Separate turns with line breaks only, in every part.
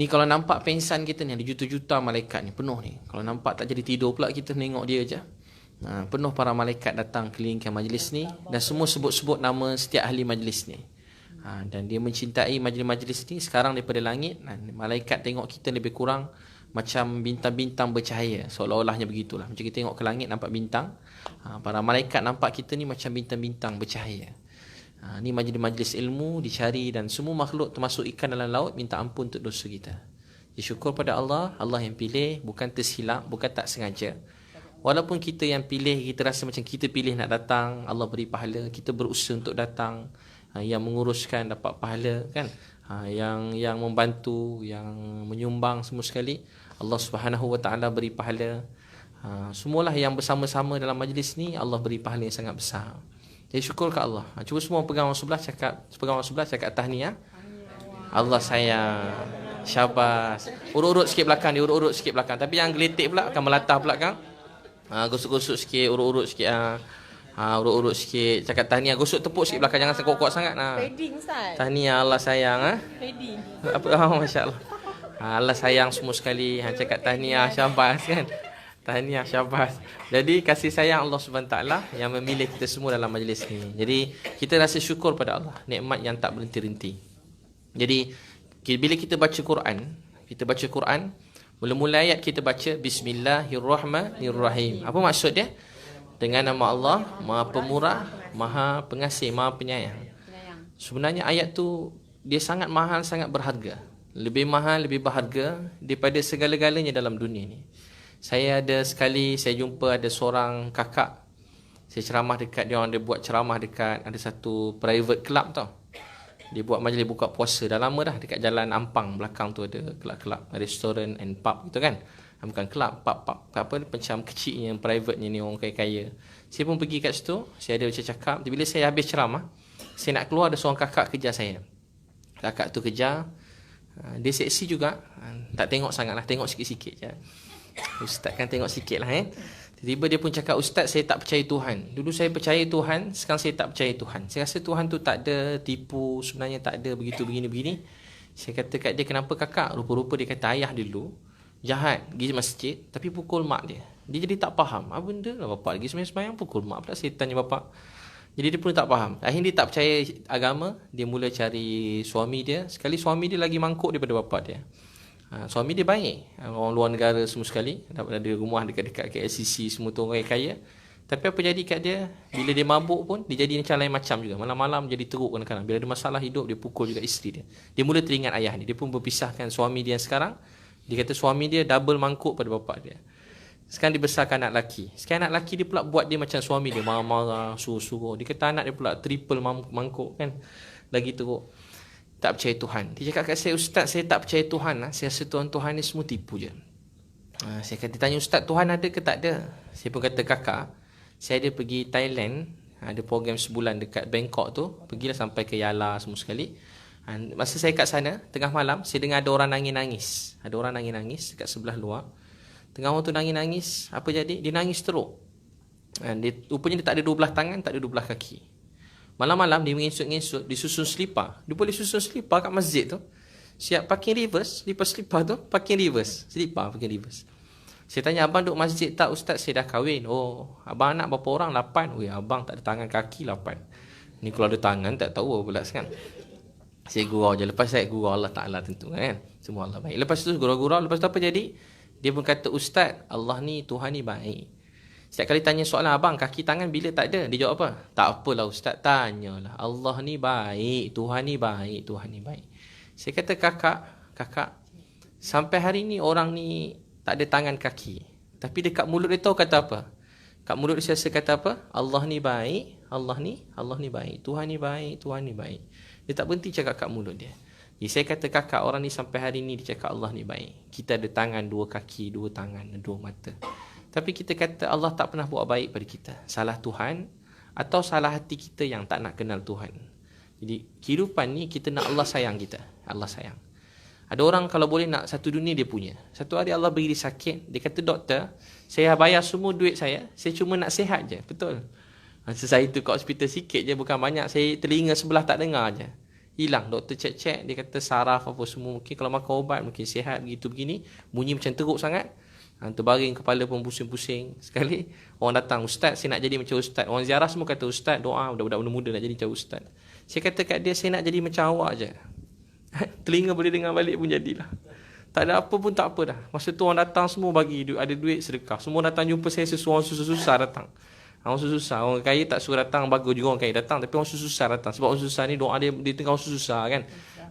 Ni kalau nampak pensan kita ni, ada juta-juta malaikat ni, penuh ni. Kalau nampak tak jadi tidur pula kita tengok dia je. Penuh para malaikat datang kelilingkan majlis ni, dan semua sebut-sebut nama setiap ahli majlis ni. Dan dia mencintai majlis-majlis ni sekarang daripada langit. Malaikat tengok kita lebih kurang macam bintang-bintang bercahaya, seolah-olahnya begitulah. Macam kita tengok ke langit nampak bintang, para malaikat nampak kita ni macam bintang-bintang bercahaya. Ni majlis-majlis ilmu dicari, dan semua makhluk termasuk ikan dalam laut minta ampun untuk dosa kita. Jadi syukur pada Allah, Allah yang pilih, bukan tersilap, bukan tak sengaja. Walaupun kita yang pilih, kita rasa macam kita pilih nak datang, Allah beri pahala, kita berusaha untuk datang, yang menguruskan dapat pahala kan, yang membantu, yang menyumbang, semua sekali Allah Subhanahu Wa Taala beri pahala. Semualah yang bersama-sama dalam majlis ni, Allah beri pahala yang sangat besar. Jadi syukur ke Allah. Cuba semua pegang orang sebelah cakap tahniah. Allah sayang. Syabas. Urut-urut sikit belakang dia, urut-urut sikit belakang. Tapi yang geletik pula akan melatah belakang. Gosok-gosok sikit, urut-urut sikit. Urut-urut sikit. Cakap tahniah, gosok tepuk sikit belakang, jangan kuat-kuat sangat.
Fading Ustaz.
Tahniah Allah sayang.
Fading.
Masya-Allah. Allah sayang semua sekali. Cakap tahniah, syabas kan. Tahniah, syabas. Jadi kasih sayang Allah SWT yang memilih kita semua dalam majlis ni. Jadi kita rasa syukur pada Allah, nikmat yang tak berhenti-henti. Jadi bila kita baca Quran, mula-mula ayat kita baca Bismillahirrahmanirrahim. Apa maksud dia? Dengan nama Allah, Maha Pemurah, Maha Pengasih, Maha Penyayang. Sebenarnya ayat tu dia sangat mahal, sangat berharga. Lebih mahal, lebih berharga daripada segala-galanya dalam dunia ni. Saya jumpa ada seorang kakak, saya ceramah dekat dia, orang dia buat ceramah dekat ada satu private club tau. Dia buat majlis buka puasa, dah lama dah, dekat Jalan Ampang belakang tu ada kelab-kelab, restoran and pub gitu kan. Bukan kelab, pub apa macam kecilnya, private-nya ni, orang kaya-kaya. Saya pun pergi kat situ, saya ada cakap. Bila saya habis ceramah, saya nak keluar, ada seorang kakak kejar saya. Kakak tu kejar, dia seksi juga, tak tengok sangat lah, tengok sikit-sikit je. Ustaz kan tengok sikit lah Tiba-tiba dia pun cakap, Ustaz saya tak percaya Tuhan. Dulu saya percaya Tuhan, sekarang saya tak percaya Tuhan. Saya rasa Tuhan tu tak ada, tipu, sebenarnya tak ada, begitu, begini. Saya kata kat dia, kenapa kakak? Rupa-rupa dia kata ayah dulu jahat, pergi masjid tapi pukul mak dia. Dia jadi tak faham, apa benda lah bapak pergi sembahyang pukul mak pula, saya tanya bapak. Jadi dia pun tak faham. Akhirnya dia tak percaya agama, dia mula cari suami dia. Sekali suami dia lagi mangkuk daripada bapak dia. Suami dia baik, orang luar negara semua sekali, dapat ada rumah dekat-dekat KLCC, semua tu orang kaya. Tapi apa jadi kat dia, bila dia mabuk pun dia jadi macam lain macam juga. Malam-malam jadi teruk kadang-kadang. Bila ada masalah hidup, dia pukul juga isteri dia. Dia mula teringat ayah dia. Dia pun berpisahkan suami dia yang sekarang. Dia kata suami dia double mangkuk pada bapak dia. Sekarang dia besarkan anak lelaki. Sekarang anak lelaki dia pula buat dia macam suami dia, marah-marah, suruh-suruh. Dia kata anak dia pula triple mangkuk kan, lagi teruk. Tak percaya Tuhan. Dia cakap kat saya, Ustaz saya tak percaya Tuhan. Saya rasa Tuhan ni semua tipu je. Saya kata, tanya Ustaz, Tuhan ada ke tak ada? Saya pun kata, kakak, saya ada pergi Thailand, ada program sebulan dekat Bangkok tu. Pergilah sampai ke Yala semua sekali. Masa saya kat sana, tengah malam, saya dengar ada orang nangis-nangis. Ada orang nangis-nangis dekat sebelah luar. Tengah orang tu nangis-nangis, apa jadi? Dia nangis teruk. Rupanya dia tak ada 12 tangan, tak ada 12 kaki. Malam-malam dia menginsut-nginsut, disusun selipar. Dia boleh susun selipar kat masjid tu. Siap parking reverse, selipar tu, parking reverse. Selipar, parking reverse. Saya tanya, abang duduk masjid tak? Ustaz, saya dah kahwin. Oh, abang anak berapa orang? 8. Weh, abang tak ada tangan kaki 8. Ni kalau ada tangan, tak tahu apa pula kan. Saya gurau je. Lepas saya gurau Allah Ta'ala tentu kan. Semua Allah baik. Lepas tu gurau-gurau, lepas tu apa jadi? Dia pun kata, Ustaz, Allah ni, Tuhan ni baik. Setiap kali tanya soalan, abang kaki tangan bila tak ada? Dia jawab apa? Tak apalah Ustaz, tanyalah. Allah ni baik, Tuhan ni baik, Tuhan ni baik. Saya kata, kakak, sampai hari ni orang ni tak ada tangan kaki. Tapi dekat mulut dia tahu kata apa? Kat mulut dia biasa kata apa? Allah ni baik, Allah ni baik, Tuhan ni baik, Tuhan ni baik. Dia tak berhenti cakap kat mulut dia. Jadi saya kata, kakak, orang ni sampai hari ni dia cakap Allah ni baik. Kita ada tangan, 2 kaki, 2 tangan, 2 mata. Tapi kita kata Allah tak pernah buat baik pada kita. Salah Tuhan atau salah hati kita yang tak nak kenal Tuhan. Jadi kehidupan ni kita nak Allah sayang kita. Allah sayang. Ada orang kalau boleh nak satu dunia dia punya. Satu hari Allah beri dia sakit. Dia kata, doktor, saya bayar semua duit saya cuma nak sihat je. Betul. Masa saya tu kat hospital sikit je, bukan banyak. Saya telinga sebelah tak dengar je. hilang. Doktor cek-cek, dia kata saraf apa semua, mungkin kalau makan ubat mungkin sihat begitu begini, bunyi macam teruk sangat. Terbaring, kepala pun pusing-pusing. Sekali orang datang, ustaz saya nak jadi macam ustaz. Orang ziarah semua kata ustaz doa, budak-budak muda-muda nak jadi macam ustaz. Saya kata kat dia, saya nak jadi macam awak je. Telinga boleh dengar balik pun jadilah. Tak ada apa pun tak apa dah. Masa tu orang datang semua bagi duit, ada duit sedekah. Semua datang jumpa saya, sesuai orang susah-susah datang. Orang susah, orang kaya tak suruh datang, bagus juga orang kaya datang, tapi orang susah datang. Sebab orang susah ni doa dia tengah orang susah kan.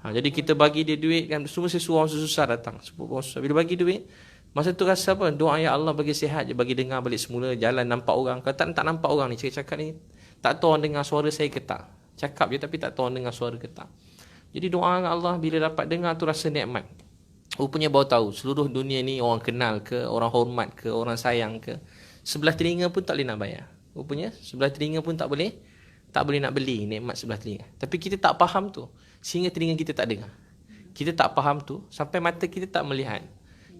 Jadi kita bagi dia duit kan, semua sesuai orang susah datang. Sebab orang susah bila bagi duit, masa tu rasa apa? Doa ya Allah bagi sihat je, bagi dengar balik semula, jalan nampak orang. Kalau tak nampak orang ni, cakap ni tak tahu orang dengar suara saya ke tak. Cakap je tapi tak tahu orang dengar suara ke tak. Jadi doa dengan Allah bila dapat dengar tu rasa nikmat. Rupanya baru tahu seluruh dunia ni orang kenal ke, orang hormat ke, orang sayang ke, sebelah telinga pun tak boleh nak bayar. Rupanya sebelah telinga pun tak boleh nak beli nikmat sebelah telinga. Tapi kita tak faham tu, sehingga telinga kita tak dengar. Kita tak faham tu sampai mata kita tak melihat.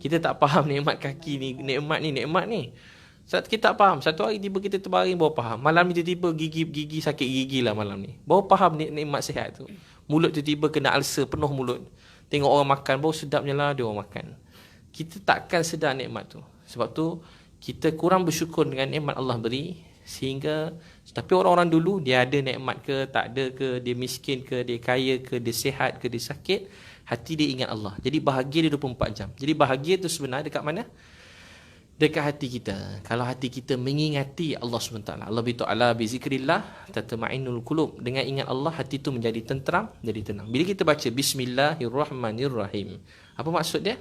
Kita tak faham nikmat kaki ni, nikmat ni. Kita tak faham. Satu hari tiba kita terbaring baru faham. Malam ni tiba-tiba gigi sakit gigi lah malam ni. Baru faham nikmat sihat tu. Mulut tiba-tiba kena ulcer penuh mulut. Tengok orang makan, baru sedapnya lah dia orang makan. Kita takkan sedar nikmat tu. Sebab tu, kita kurang bersyukur dengan nikmat Allah beri. Sehingga, tapi orang-orang dulu, dia ada nikmat ke, tak ada ke, dia miskin ke, dia kaya ke, dia sihat ke, dia sakit, hati dia ingat Allah. Jadi bahagia dia 24 jam. Jadi bahagia tu sebenarnya dekat mana? Dekat hati kita. Kalau hati kita mengingati Allah SWT. Allah beritahu ala bi zikrillah tatma'innul qulub. Dengan ingat Allah, hati tu menjadi tenteram, jadi tenang. Bila kita baca Bismillahirrahmanirrahim, apa maksud dia?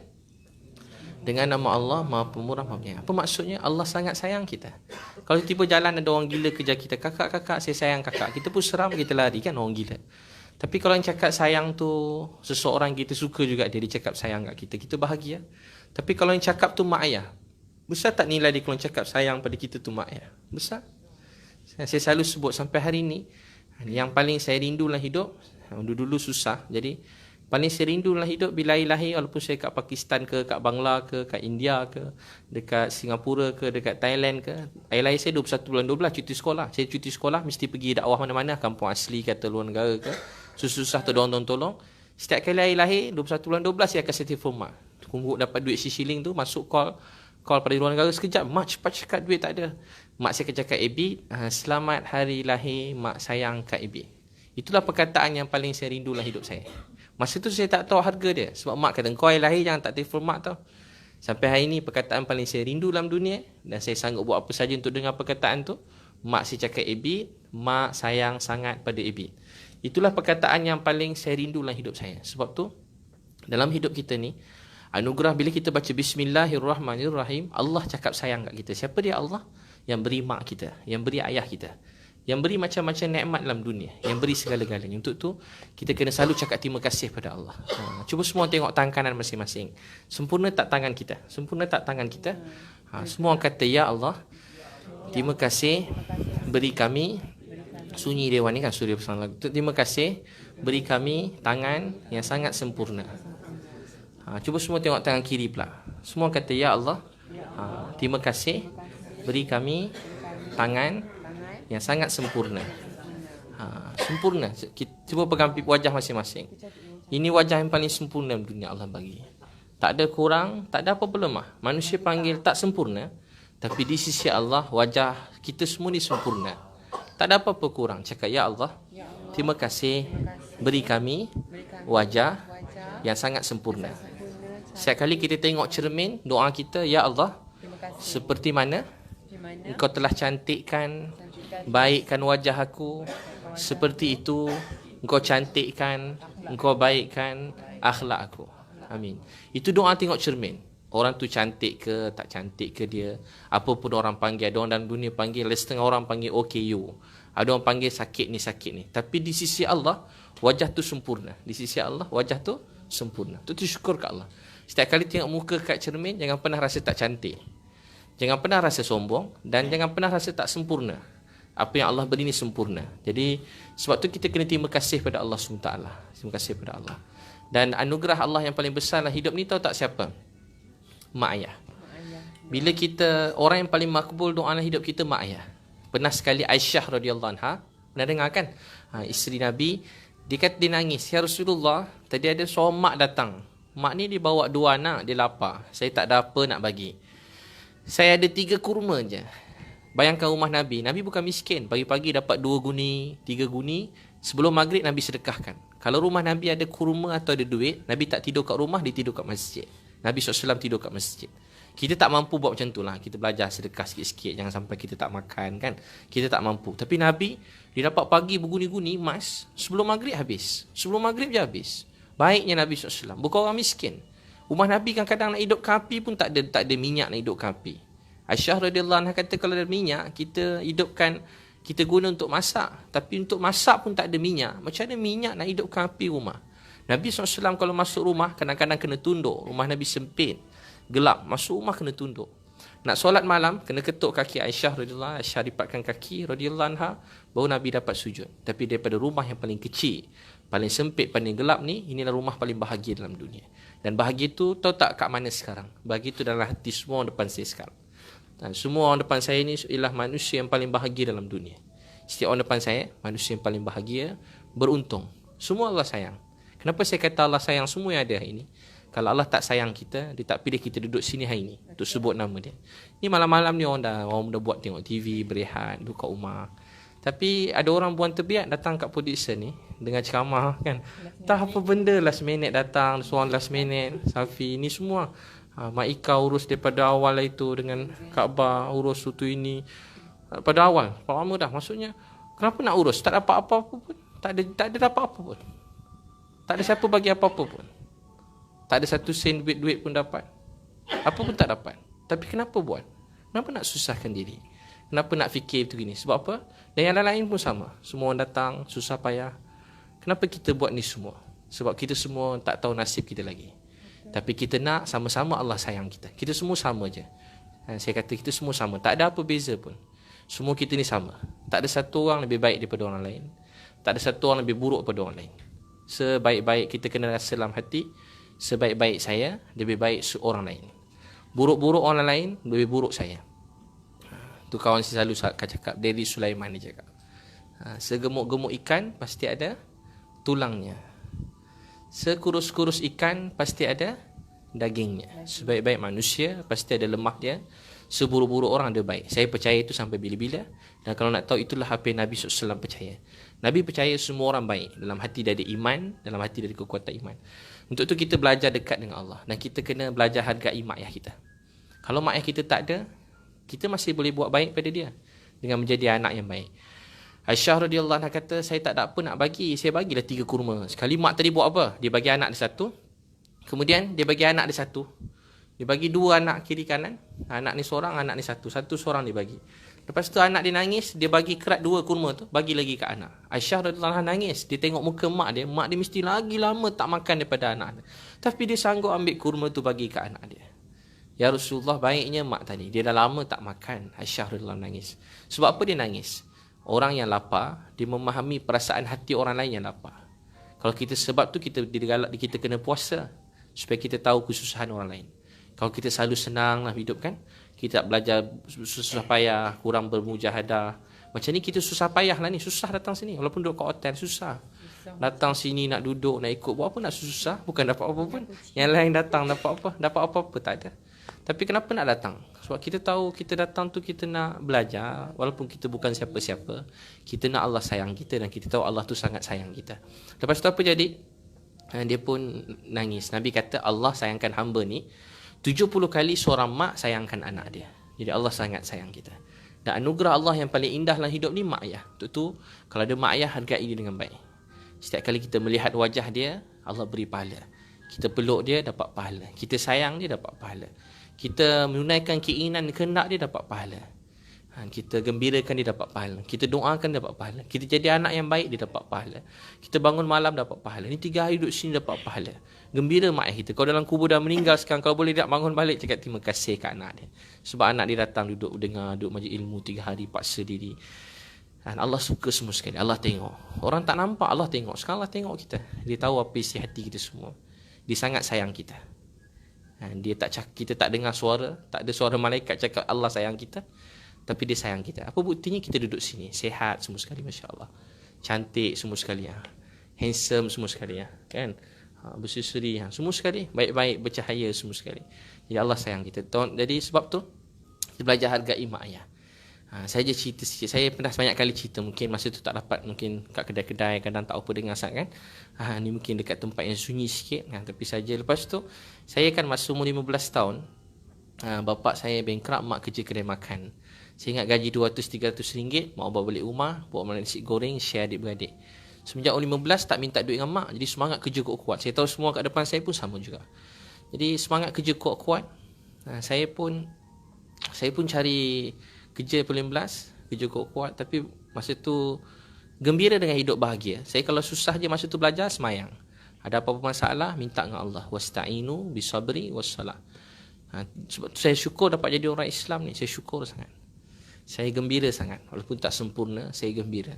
Dengan nama Allah Maha Pemurah Maha Penyayang. Apa maksudnya? Allah sangat sayang kita. Kalau tiba jalan ada orang gila kejar kita, kakak saya sayang kakak, kita pun seram, kita lari kan orang gila. Tapi kalau yang cakap sayang tu seseorang kita suka juga dia cakap sayang kat kita, kita bahagia. Tapi kalau yang cakap tu mak ayah, besar tak nilai dia kalau cakap sayang pada kita tu mak ayah? Besar. Saya selalu sebut sampai hari ni, yang paling saya rindu dalam hidup, dulu susah, jadi paling saya rindu dalam hidup bila air lahir, walaupun saya kat Pakistan ke, kat Bangla ke, kat India ke, dekat Singapura ke, dekat Thailand ke, air lahir saya 21 bulan 12 cuti sekolah. Saya cuti sekolah mesti pergi dakwah mana-mana, kampung asli kata luar negara ke, susah tu orang tolong. Setiap kali air lahir 21 bulan 12 saya akan set telefon mak. Tunggu dapat duit shilling tu, masuk call pada luar negara sekejap, mak cepat cakap duit tak ada. Mak saya akan cakap, Abi, selamat hari lahir mak sayang Kak Abi. Itulah perkataan yang paling saya rindu dalam hidup saya. Masa tu saya tak tahu harga dia. Sebab mak kata, kau air lahir jangan tak telefon mak tau. Sampai hari ni perkataan paling saya rindu dalam dunia, dan saya sanggup buat apa saja untuk dengar perkataan tu. Mak saya cakap Abi, mak sayang sangat pada Abi. Itulah perkataan yang paling saya rindu dalam hidup saya. Sebab tu dalam hidup kita ni, anugerah bila kita baca Bismillahirrahmanirrahim, Allah cakap sayang kat kita. Siapa dia Allah? Yang beri mak kita, yang beri ayah kita, yang beri macam-macam nikmat dalam dunia, yang beri segala-galanya. Untuk tu kita kena selalu cakap terima kasih pada Allah. Cuba semua tengok tangan kanan masing-masing. Sempurna tak tangan kita? Sempurna tak tangan kita? Semua orang kata ya Allah, terima kasih beri kami, sunyi Dewan ni kan, Surya Pesang Lagu. Terima kasih beri kami tangan yang sangat sempurna. Cuba semua tengok tangan kiri pula. Semua kata ya Allah, terima kasih beri kami tangan yang sangat sempurna. Sempurna. Cuba pegang wajah masing-masing. Ini wajah yang paling sempurna di dunia Allah bagi. Tak ada kurang, tak ada apa-apa lemah. Manusia panggil tak sempurna, tapi di sisi Allah wajah kita semua ni sempurna. Tak ada apa-apa kurang. Cakap ya Allah, terima kasih beri kami wajah yang sangat sempurna. Setiap kali kita tengok cermin, doa kita, ya Allah, seperti mana Engkau telah cantikkan, baikkan wajah aku, seperti itu Engkau cantikkan, Engkau baikkan akhlak aku. Amin. Itu doa tengok cermin. Orang tu cantik ke, tak cantik ke dia, apa pun orang panggil. Ada orang dalam dunia panggil, setengah orang panggil OKU. Ada orang panggil sakit ni. Tapi di sisi Allah, wajah tu sempurna. Di sisi Allah, wajah tu sempurna. Tu syukur ke Allah. Setiap kali tengok muka kat cermin, jangan pernah rasa tak cantik. Jangan pernah rasa sombong, dan jangan pernah rasa tak sempurna. Apa yang Allah beri ni sempurna. Jadi, sebab tu kita kena terima kasih pada Allah SWT. Terima kasih pada Allah. Dan anugerah Allah yang paling besar dalam hidup ni, tahu tak siapa? Mak ayah. Bila kita, orang yang paling makbul doa dalam hidup kita, mak ayah. Pernah sekali Aisyah radhiyallahu anha, pernah dengar kan? Isteri Nabi, Dia nangis, "Ya Rasulullah, tadi ada seorang mak datang. Mak ni dia bawa 2 anak, dia lapar. Saya tak ada apa nak bagi. Saya ada 3 kurma je." Bayangkan rumah Nabi. Nabi bukan miskin. Pagi-pagi dapat 2 guni, 3 guni. Sebelum maghrib Nabi sedekahkan. Kalau rumah Nabi ada kurma atau ada duit, Nabi tak tidur kat rumah, dia tidur kat masjid. Nabi SAW tidur kat masjid. Kita tak mampu buat macam tu lah. Kita belajar sedekah sikit-sikit. Jangan sampai kita tak makan kan. Kita tak mampu. Tapi Nabi, dia dapat pagi berguni-guni emas. Sebelum maghrib habis. Sebelum maghrib je habis. Baiknya Nabi SAW. Bukan orang miskin. Rumah Nabi kadang-kadang nak hidupkan api pun tak ada minyak nak hidupkan api. Aisyah radhiyallahu anha kata kalau ada minyak, kita hidupkan, kita guna untuk masak. Tapi untuk masak pun tak ada minyak. Macam mana minyak nak hidupkan api rumah? Nabi SAW kalau masuk rumah, kadang-kadang kena tunduk. Rumah Nabi sempit, gelap. Masuk rumah kena tunduk. Nak solat malam, kena ketuk kaki Aisyah radhiyallahu anha. Aisyah lipatkan kaki radhiyallahu anha, baru Nabi dapat sujud. Tapi daripada rumah yang paling kecil, paling sempit, paling gelap ni, inilah rumah paling bahagia dalam dunia. Dan bahagia tu tahu tak kat mana sekarang? Bahagia tu dalam hati semua orang depan saya sekarang. Dan semua orang depan saya ni ialah manusia yang paling bahagia dalam dunia. Setiap orang depan saya, manusia yang paling bahagia, beruntung. Semua Allah sayang. Kenapa saya kata Allah sayang semua yang ada hari ini? Kalau Allah tak sayang kita, dia tak pilih kita duduk sini hari ini untuk sebut nama dia. Ni malam-malam ni orang dah buat tengok TV, berehat, duduk kat rumah. Tapi ada orang buang terbiat datang kat producer ni dengan ceramah kan. Tak apa benda last minute datang, seorang last minute, Safi ni semua. Mak Ika urus daripada awal itu dengan Kaabah, urus itu ini. Pada awal, lama dah. Maksudnya, kenapa nak urus? Tak dapat apa-apa pun. Tak ada dapat apa pun. Tak ada siapa bagi apa-apa pun. Tak ada 1 sen duit pun dapat. Apa pun tak dapat. Tapi kenapa buat? Kenapa nak susahkan diri? Kenapa nak fikir itu gini? Sebab apa? Dan yang lain-lain pun sama. Semua orang datang, susah payah. Kenapa kita buat ni semua? Sebab kita semua tak tahu nasib kita lagi. Tapi kita nak sama-sama Allah sayang kita. Kita semua sama je. Saya kata kita semua sama. Tak ada apa beza pun. Semua kita ni sama. Tak ada satu orang lebih baik daripada orang lain. Tak ada satu orang lebih buruk daripada orang lain. Sebaik-baik kita kena rasa dalam hati, sebaik-baik saya, lebih baik orang lain. Buruk-buruk orang lain, lebih buruk saya. Tu kawan saya selalu cakap, Dedi Sulaiman dia cakap. Segemuk-gemuk ikan, pasti ada tulangnya. Sekurus-kurus ikan pasti ada dagingnya. Sebaik-baik manusia pasti ada lemak dia. Seburuk-buruk orang ada baik. Saya percaya itu sampai bila-bila. Dan kalau nak tahu, itulah apa yang Nabi SAW percaya. Nabi percaya semua orang baik. Dalam hati dia ada iman, dalam hati dia ada kekuatan iman. Untuk itu kita belajar dekat dengan Allah. Dan kita kena belajar hargai mak ayah kita. Kalau mak ayah kita tak ada, kita masih boleh buat baik pada dia dengan menjadi anak yang baik. Aisyah radhiyallahu anha kata, saya tak ada apa nak bagi. Saya bagilah 3 kurma. Sekali mak tadi buat apa? Dia bagi anak dia 1. Kemudian dia bagi anak dia 1. Dia bagi 2 anak kiri kanan. Anak ni seorang, anak ni 1. 1 seorang dia bagi. Lepas tu anak dia nangis, dia bagi kerat 2 kurma tu, bagi lagi ke anak. Aisyah radhiyallahu anha nangis. Dia tengok muka mak dia mesti lagi lama tak makan daripada anak dia. Tapi dia sanggup ambil kurma tu bagi ke anak dia. Ya Rasulullah, baiknya mak tadi. Dia dah lama tak makan. Aisyah radhiyallahu anha nangis. Sebab apa dia nangis? Orang yang lapar, dia memahami perasaan hati orang lain yang lapar. Kalau kita sebab tu kita kena puasa supaya kita tahu kesusahan orang lain. Kalau kita selalu senang lah hidup kan, kita tak belajar susah payah, kurang bermujahadah. Macam ni kita susah payah lah ni, susah datang sini. Walaupun duduk kat hotel, susah. Datang sini nak duduk, nak ikut, buat apa nak susah? Bukan dapat apa pun. Yang lain datang dapat apa? Dapat apa-apa tak ada. Tapi kenapa nak datang? Sebab kita tahu kita datang tu kita nak belajar. Walaupun kita bukan siapa-siapa, kita nak Allah sayang kita. Dan kita tahu Allah tu sangat sayang kita. Lepas tu apa jadi? Dia pun nangis. Nabi kata Allah sayangkan hamba ni 70 kali seorang mak sayangkan anak dia. Jadi Allah sangat sayang kita. Dan anugerah Allah yang paling indah dalam hidup ni mak ayah. Untuk tu kalau ada mak ayah, hargai dia dengan baik. Setiap kali kita melihat wajah dia, Allah beri pahala. Kita peluk dia, dapat pahala. Kita sayang dia, dapat pahala. Kita menunaikan keinginan, kehendak dia, dapat pahala. Kita gembirakan dia, dapat pahala. Kita doakan, dapat pahala. Kita jadi anak yang baik, dia dapat pahala. Kita bangun malam, dapat pahala. Ini 3 hari duduk sini, dapat pahala. Gembira mak ayah kita. Kalau dalam kubur dah meninggal sekarang, kalau boleh dia bangun balik, cakap terima kasih kat anak dia. Sebab anak dia datang duduk dengar, duduk majlis ilmu 3 hari, paksa diri. Dan Allah suka semua sekali. Allah tengok. Orang tak nampak, Allah tengok. Sekarang Allah tengok kita. Dia tahu apa isi hati kita semua. Dia sangat sayang kita. Kita tak dengar suara, tak ada suara malaikat cakap Allah sayang kita, tapi dia sayang kita. Apa buktinya? Kita duduk sini, sihat semua sekali, masya-Allah. Cantik semua sekali. handsome semua sekali kan. Berseri-seri semua sekali, baik-baik, bercahaya semua sekali. Ya Allah sayang kita. Jadi sebab tu kita belajar hargai mak ayah. Saya je cerita sikit. Saya pernah banyak kali cerita. Mungkin masa tu tak dapat, mungkin kat kedai-kedai kadang tak apa dengar sangat kan. Ni mungkin dekat tempat yang sunyi sikit kan. Tapi saja lepas tu saya kan masa umur 15 tahun, bapak saya bankrupt, mak kerja kedai makan. Saya ingat gaji 200-300 ringgit, mak bawa balik rumah, bawa makan nasi goreng, share adik-beradik. Semenjak umur 15 tak minta duit dengan mak. Jadi semangat kerja kuat-kuat. Saya tahu semua kat depan saya pun sama juga. Jadi semangat kerja kuat-kuat. Saya pun cari kerja paling belas, kerja kuat-kuat. Tapi masa tu gembira dengan hidup bahagia. Saya kalau susah je masa tu belajar, semayang. Ada apa-apa masalah, minta dengan Allah. Wasta'inu bisabri wassalah. Sebab tu saya syukur dapat jadi orang Islam ni. Saya syukur sangat. Saya gembira sangat. Walaupun tak sempurna, saya gembira.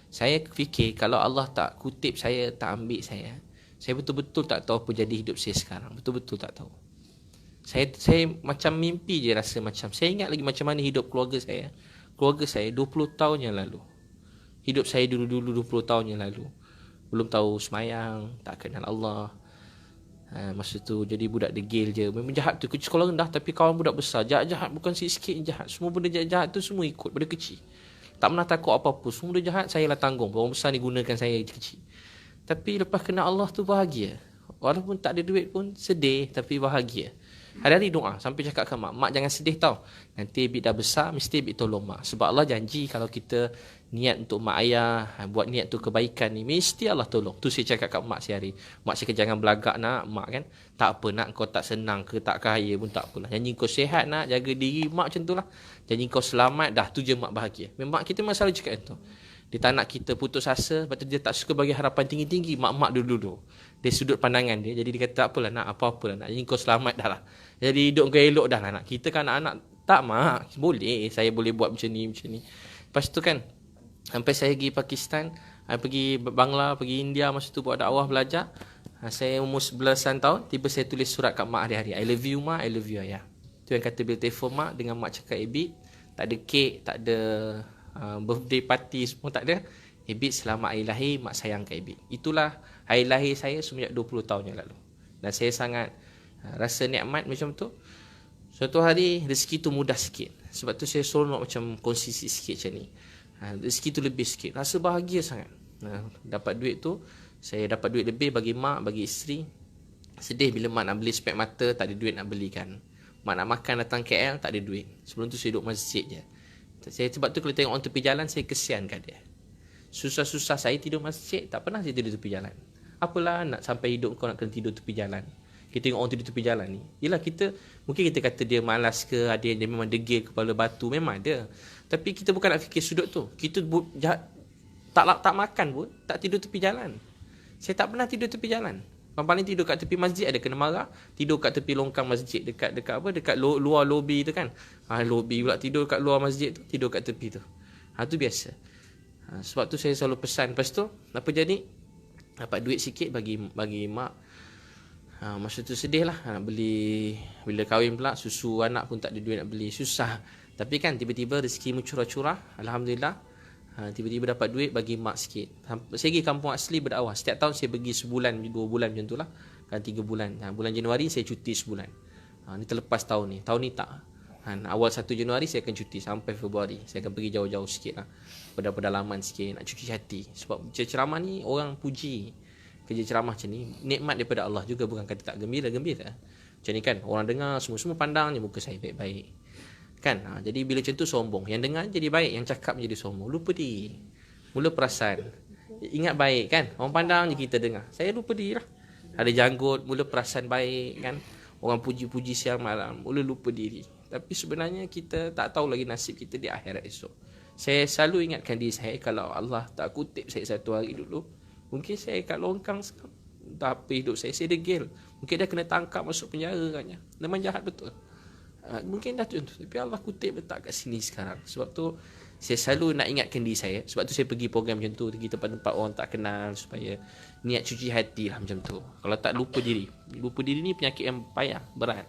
Saya fikir kalau Allah tak kutip saya, tak ambil saya betul-betul tak tahu apa jadi hidup saya sekarang. Betul-betul tak tahu. Saya macam mimpi je rasa macam. Saya ingat lagi macam mana hidup keluarga saya. Keluarga saya 20 tahun yang lalu. Hidup saya dulu-dulu 20 tahun yang lalu. Belum tahu semayang, tak kenal Allah. Masa tu jadi budak degil je. Memang jahat tu, kecil sekolah rendah tapi kawan budak besar. Jahat-jahat bukan sikit-sikit jahat. Semua benda jahat-jahat tu semua ikut pada kecil. Tak pernah takut apa-apa. Semua benda jahat saya lah tanggung. Orang besar ni gunakan saya kecil. Tapi lepas kenal Allah tu bahagia. Walaupun tak ada duit pun sedih tapi bahagia. Hari-hari doa sampai cakap ke mak, mak jangan sedih tau. Nanti Bik dah besar mesti Bik tolong mak. Sebab Allah janji kalau kita niat untuk mak ayah, buat niat tu kebaikan ni, mesti Allah tolong. Tu saya cakap kat mak sehari. Mak cakap jangan belagak nak, mak kan. Tak apa nak, kau tak senang ke, tak kaya pun tak apalah. Janji kau sihat nak, jaga diri, mak macam tu lah. Janji kau selamat, dah tu je mak bahagia. Memang kita memang selalu cakap tu. Dia tak nak kita putus asa, sebab tu dia tak suka bagi harapan tinggi-tinggi. Mak-mak dulu-dulu. Dia sudut pandangan dia. Jadi dia kata tak apalah nak, apa-apalah nak. Jadi kau selamat dah lah. Jadi hidup kau elok dah lah nak. Kita kan anak-anak, tak mak, boleh. Saya boleh buat macam ni, macam ni. Lepas tu kan, sampai saya pergi Pakistan, pergi Bangla, pergi India, masa tu buat dakwah belajar. Saya umur 11 tahun, tiba saya tulis surat kat mak hari-hari. I love you mak, I love you ayah. Tu yang kata bila telefon mak, dengan mak cakap Bik, tak ada kek, tak ada birthday party semua tak ada. Bik selamat hari lahir, mak sayang kat Bik. Itulah hari lahir saya semenjak 20 tahun yang lalu. Dan saya sangat rasa nikmat macam tu. Suatu hari rezeki tu mudah sikit. Sebab tu saya seronok macam kongsi sikit macam ni. Rezeki tu lebih sikit. Rasa bahagia sangat. Dapat duit tu, saya dapat duit lebih bagi mak, bagi isteri. Sedih bila mak nak beli spek mata, tak ada duit nak belikan. Mak nak makan datang KL, tak ada duit. Sebelum tu saya duduk masjid je. Sebab tu kalau tengok orang tepi jalan, saya kesian kat dia. Susah-susah saya tidur masjid, tak pernah saya tidur tepi jalan. Apalah nak sampai hidup kau nak kena tidur tepi jalan. Kita tengok orang tidur tepi jalan ni. Yelah kita, mungkin kita kata dia malas ke, ada yang dia memang degil kepala batu, memang ada. Tapi kita bukan nak fikir sudut tu. Kita tak makan pun, tak tidur tepi jalan. Saya tak pernah tidur tepi jalan. Paling tidur kat tepi masjid ada kena marah. Tidur kat tepi longkang masjid dekat luar lobi tu kan. Lobi pula tidur kat luar masjid tu, tidur kat tepi tu. Tu biasa. Sebab tu saya selalu pesan. Lepas tu apa jadi? Dapat duit sikit bagi mak. Masa tu sedih lah. Nak beli, bila kahwin pula susu anak pun tak ada duit nak beli. Susah. Tapi kan tiba-tiba rezeki curah-curah. Alhamdulillah. Tiba-tiba dapat duit bagi mak sikit. Saya pergi kampung asli berdakwah. Setiap tahun saya pergi sebulan, 2 bulan macam tu lah. Kan 3 bulan. Bulan Januari saya cuti sebulan. Ni terlepas tahun ni. Tahun ni tak. Awal 1 Januari saya akan cuti sampai Februari. Saya akan pergi jauh-jauh sikit lah. Pedalaman sikit. Nak cuci hati. Sebab ceramah ni orang puji. Kerja ceramah macam ni nikmat daripada Allah juga. Bukan kata tak gembira. Macam ni kan. Orang dengar semua pandang je muka saya baik-baik. Kan? Jadi bila macam tu sombong. Yang dengar jadi baik, yang cakap jadi sombong. Lupa diri. Mula perasan. Ingat baik kan? Orang pandang je kita dengar. Saya lupa diri lah. Ada janggut, mula perasan baik kan? Orang puji-puji siang malam, mula lupa diri. Tapi sebenarnya kita tak tahu lagi nasib kita di akhirat esok. Saya selalu ingatkan diri saya, kalau Allah tak kutip saya satu hari dulu, mungkin saya kat longkang sekarang. Tapi hidup saya degil. Mungkin dia kena tangkap masuk penjara katnya. Memang jahat betul. Mungkin dah tu. Tapi Allah kutip letak kat sini sekarang. Sebab tu saya selalu nak ingatkan diri saya. Sebab tu saya pergi program macam tu, pergi tempat-tempat orang tak kenal, supaya niat cuci hati lah macam tu. Kalau tak lupa diri. Lupa diri ni penyakit yang payah, berat.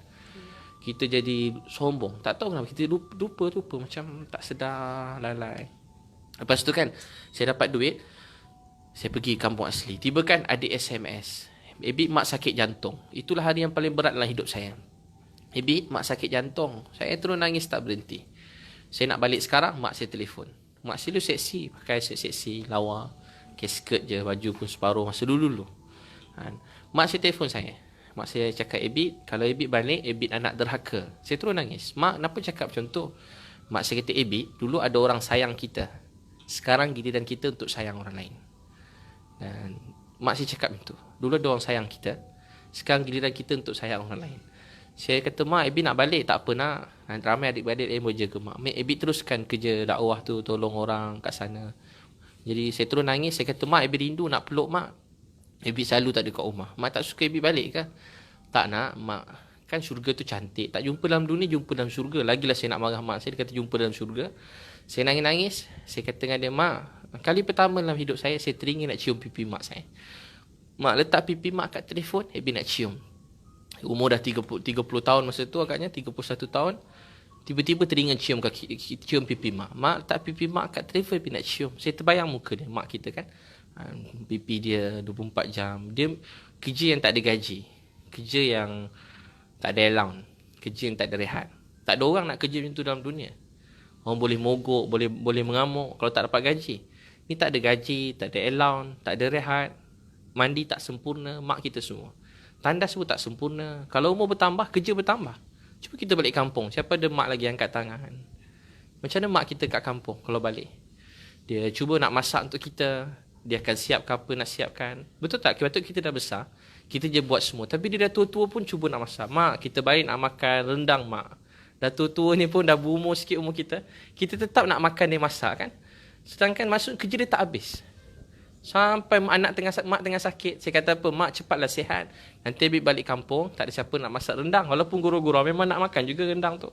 Kita jadi sombong. Tak tahu kenapa kita lupa macam tak sedar, lalai. Lepas tu kan saya dapat duit. Saya pergi kampung asli. Tiba kan ada SMS. Ebit, mak sakit jantung. Itulah hari yang paling berat dalam hidup saya. Ebit, mak sakit jantung. Saya terus nangis tak berhenti. Saya nak balik sekarang, mak saya telefon. Mak saya dulu seksi. Pakai seksi, lawa. Pakai skirt je, baju pun separuh masa dulu-dulu. Mak saya telefon saya. Mak saya cakap, Ebit, kalau Ebit balik, Ebit anak derhaka. Saya terus nangis. Mak, kenapa cakap macam tu? Mak saya kata, Ebit, dulu ada orang sayang kita. Sekarang giliran kita untuk sayang orang lain. Dan mak saya cakap macam tu. Dulu ada orang sayang kita. Sekarang giliran kita untuk sayang orang lain. Saya kata, mak, Ebit nak balik. Tak apa nak. Ramai adik-beradik yang boleh jaga mak. Ebit teruskan kerja dakwah tu, tolong orang kat sana. Jadi saya terus nangis. Saya kata, mak, Ebit rindu nak peluk mak. Ebit selalu tak ada kat rumah. Mak tak suka Ebit balik ke? Tak nak, mak. Kan syurga tu cantik. Tak jumpa dalam dunia, jumpa dalam syurga. Lagilah saya nak marah mak saya. Dia kata jumpa dalam syurga. Saya nangis-nangis. Saya kata dengan dia, mak, kali pertama dalam hidup saya teringin nak cium pipi mak saya. Mak letak pipi mak kat telefon, Ebit nak cium. Umur dah 30 tahun masa tu agaknya, 31 tahun. Tiba-tiba teringin cium pipi mak. Mak letak pipi mak kat telefon, Ebit nak cium. Saya terbayang muka dia, mak kita kan. Pipi dia 24 jam. Dia kerja yang tak ada gaji. Kerja yang tak ada allowance. Kerja yang tak ada rehat. Tak ada orang nak kerja macam tu dalam dunia. Orang boleh mogok, boleh mengamuk kalau tak dapat gaji. Ni tak ada gaji, tak ada allowance, tak ada rehat. Mandi tak sempurna, mak kita semua. Tandas pun tak sempurna. Kalau umur bertambah, kerja bertambah. Cuba kita balik kampung. Siapa ada mak lagi angkat tangan? Macam mana mak kita kat kampung kalau balik? Dia cuba nak masak untuk kita. Dia akan siapkan apa nak siapkan. Betul tak? Waktu kita dah besar, kita je buat semua. Tapi dia dah tua-tua pun cuba nak masak. Mak, kita balik nak makan rendang, mak. Dah tua-tua ni pun dah berumur sikit umur kita. Kita tetap nak makan dia masak kan? Sedangkan masuk kerja dia tak habis. Sampai mak tengah sakit. Saya kata apa? Mak, cepatlah sihat. Nanti Ebit balik kampung, tak ada siapa nak masak rendang. Walaupun gurau-gurau memang nak makan juga rendang tu.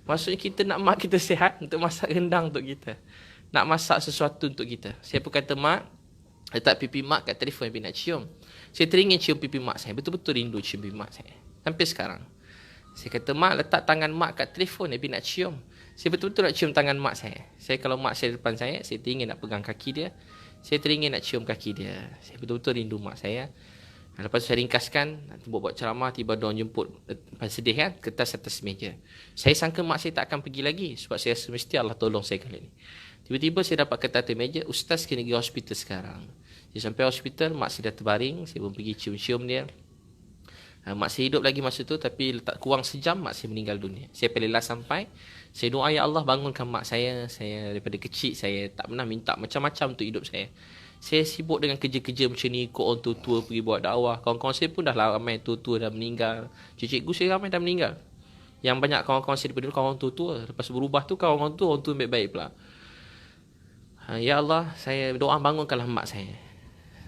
Maksudnya kita nak mak kita sihat untuk masak rendang untuk kita. Nak masak sesuatu untuk kita. Saya pun kata, mak, letak pipi mak kat telefon, Ebit nak cium. Saya teringin cium pipi mak saya. Betul-betul rindu cium pipi mak saya. Sampai sekarang. Saya kata, mak, letak tangan mak kat telefon, Ebit nak cium. Saya betul-betul nak cium tangan mak saya. Saya kalau mak saya depan saya teringin nak pegang kaki dia. Saya teringin nak cium kaki dia. Saya betul-betul rindu mak saya. Lepas tu saya ringkaskan, buat ceramah, tiba dia jemput. Sedih kan, kertas atas meja. Saya sangka mak saya tak akan pergi lagi. Sebab saya rasa mesti Allah tolong saya kali ni. Tiba-tiba saya dapat kertas atas meja, ustaz kena pergi hospital sekarang. Saya sampai hospital, mak saya dah terbaring. Saya pun pergi cium-cium dia. Mak saya hidup lagi masa tu, tapi kurang sejam mak saya meninggal dunia. Saya pilihlah sampai. Saya doa, ya Allah, bangunkan mak saya. Saya daripada kecil, saya tak pernah minta macam-macam untuk hidup saya. Saya sibuk dengan kerja-kerja macam ni, ikut orang tua-tua pergi buat dakwah. Kawan-kawan saya pun dah ramai tua-tua dah meninggal. Cikgu saya ramai dah meninggal. Yang banyak kawan-kawan saya daripada dulu, kawan tua-tua. Lepas berubah tu, kawan-kawan tua, orang tua baik-baik pula. Ya Allah, saya doa bangunkanlah mak saya.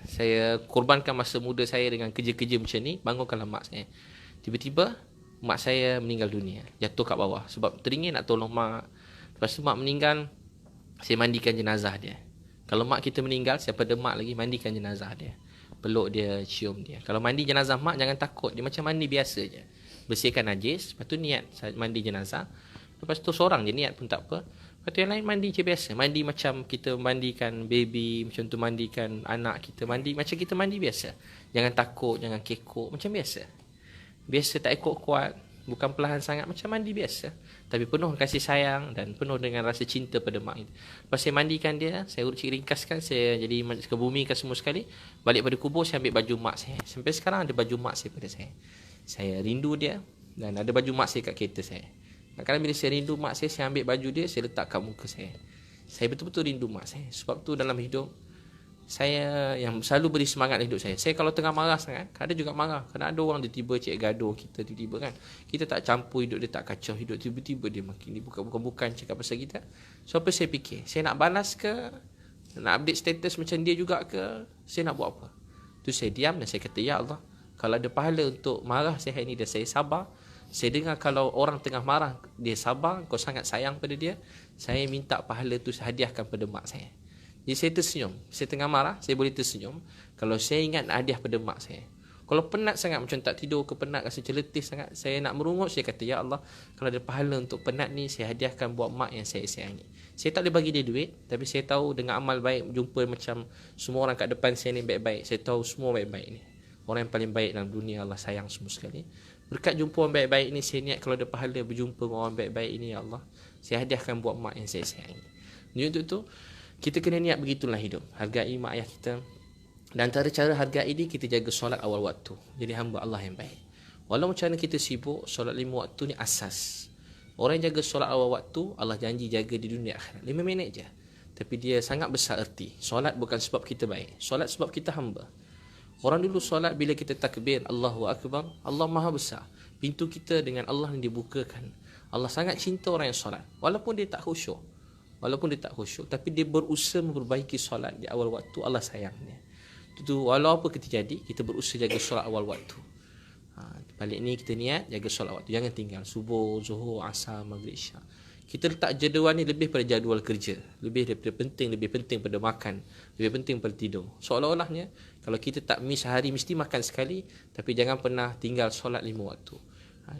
Saya korbankan masa muda saya dengan kerja-kerja macam ni, bangunkanlah mak saya. Tiba-tiba, mak saya meninggal dunia. Jatuh kat bawah. Sebab teringin nak tolong mak. Lepas tu mak meninggal, saya mandikan jenazah dia. Kalau mak kita meninggal, siapa ada mak lagi, mandikan jenazah dia. Peluk dia, cium dia. Kalau mandi jenazah mak, jangan takut. Dia macam mandi biasa je. Bersihkan najis, lepas tu niat mandi jenazah. Lepas tu seorang je niat pun tak apa. Lepas tu yang lain mandi je biasa. Mandi macam kita mandikan baby, macam tu mandikan anak kita. Mandi macam kita mandi biasa. Jangan takut, jangan kekok, macam biasa. Biasa, tak ikut kuat. Bukan perlahan sangat, macam mandi biasa. Tapi penuh kasih sayang dan penuh dengan rasa cinta pada mak kita. Lepas saya mandikan dia, saya ringkaskan, saya jadi kebumikan semua sekali. Balik pada kubur, saya ambil baju mak saya. Sampai sekarang ada baju mak saya pada saya. Saya rindu dia dan ada baju mak saya kat kereta saya. Kadang-kadang bila saya rindu mak saya ambil baju dia, saya letak kat muka saya. Saya betul-betul rindu mak saya. Sebab tu dalam hidup, saya yang selalu beri semangat hidup saya. Saya kalau tengah marah sangat, ada juga marah. Kadang ada orang tiba-tiba cek gaduh kita tiba-tiba kan. Kita tak campur hidup dia, tak kacau hidup. Tiba-tiba dia makin ni bukan cakap pasal kita. So apa saya fikir? Saya nak balas ke? Nak update status macam dia juga ke? Saya nak buat apa? Tu saya diam dan saya kata, ya Allah, kalau ada pahala untuk marah saya hari ni dan saya sabar. Saya dengar kalau orang tengah marah, dia sabar, kau sangat sayang pada dia. Saya minta pahala tu saya hadiahkan pada mak saya. Jadi saya tersenyum. Saya tengah marah, saya boleh tersenyum. Kalau saya ingat hadiah pada mak saya. Kalau penat sangat macam tak tidur ke penat, rasa celetih sangat, saya nak merungut, saya kata, ya Allah, kalau ada pahala untuk penat ni, saya hadiahkan buat mak yang saya sayangi. Saya tak boleh bagi dia duit, tapi saya tahu dengan amal baik, jumpa macam semua orang kat depan saya ni baik-baik, saya tahu semua baik-baik ni. Orang yang paling baik dalam dunia Allah sayang semua sekali. Berkat jumpa orang baik-baik ni, saya niat kalau ada pahala berjumpa dengan orang baik-baik ini, ya Allah, saya hadiahkan buat mak yang saya sayangi. Jadi untuk tu kita kena niat begitulah hidup, hargai mak ayah kita. Dan antara cara hargai ini, kita jaga solat awal waktu. Jadi hamba Allah yang baik. Walau macam mana kita sibuk, solat 5 waktu ni asas. Orang yang jaga solat awal waktu, Allah janji jaga di dunia akhirat. 5 minit je, tapi dia sangat besar erti. Solat bukan sebab kita baik, solat sebab kita hamba. Orang dulu solat bila kita takbir Allahu Akbar, Allah Maha Besar, pintu kita dengan Allah yang dibukakan. Allah sangat cinta orang yang solat, walaupun dia tak khusyuk, tapi dia berusaha memperbaiki solat di awal waktu. Allah sayangnya. Itu walau apa kita jadi, kita berusaha jaga solat awal waktu. Balik ni kita niat jaga solat waktu, jangan tinggal subuh, zuhur, asar, maghrib, isyak. Kita letak jadual ni lebih pada jadual kerja, lebih penting pada makan, lebih penting pada tidur. Seolah-olahnya kalau kita tak miss hari mesti makan sekali, tapi jangan pernah tinggal solat 5 waktu.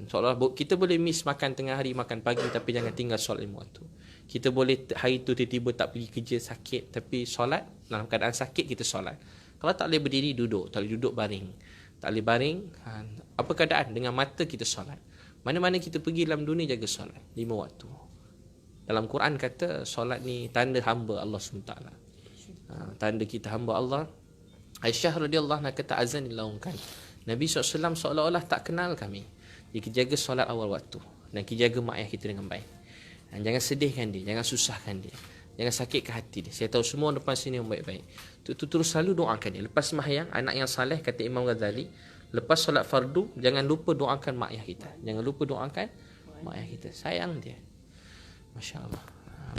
Seolah kita boleh miss makan tengah hari, makan pagi, tapi jangan tinggal solat 5 waktu. Kita boleh hari tu tiba-tiba tak pergi kerja, sakit, tapi solat dalam keadaan sakit kita solat. Kalau tak boleh berdiri, duduk. Tak boleh duduk, baring. Tak boleh baring, apa keadaan? Dengan mata kita solat. Mana-mana kita pergi dalam dunia, jaga solat 5 waktu. Dalam Quran kata solat ni tanda hamba Allah SWT. Tanda kita hamba Allah. Aisyah radhiyallahu anha kata, azan dilaungkan, Nabi SAW seolah-olah tak kenal kami. Dia jaga solat awal waktu, dan kita jaga mak ayah kita dengan baik. Dan jangan sedihkan dia, jangan susahkan dia, jangan sakitkan hati dia. Saya tahu semua depan sini yang baik-baik. Tu terus selalu doakan dia. Lepas sembahyang, anak yang saleh, kata Imam Ghazali, lepas solat fardu, jangan lupa doakan mak ayah kita. Jangan lupa doakan mak ayah kita. Sayang dia. Masya Allah.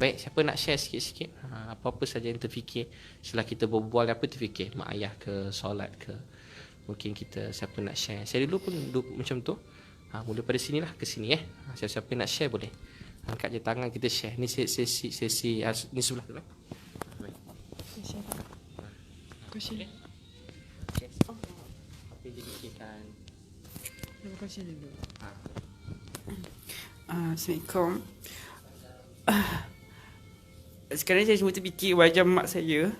Baik, siapa nak share sikit-sikit? Apa-apa saja yang terfikir setelah kita berbual, apa terfikir? Mak ayah ke, solat ke? Mungkin kita, siapa nak share? Saya dulu pun macam tu. Mula pada sinilah ke sini. Siapa-siapa nak share boleh. Angkat je tangan, kita share. Ni sesi ni sebelah tu lah.
Question.
Apa yang difikirkan?
Question dulu.
Assalamualaikum. Sekarang saya cuma terfikir wajah mak saya.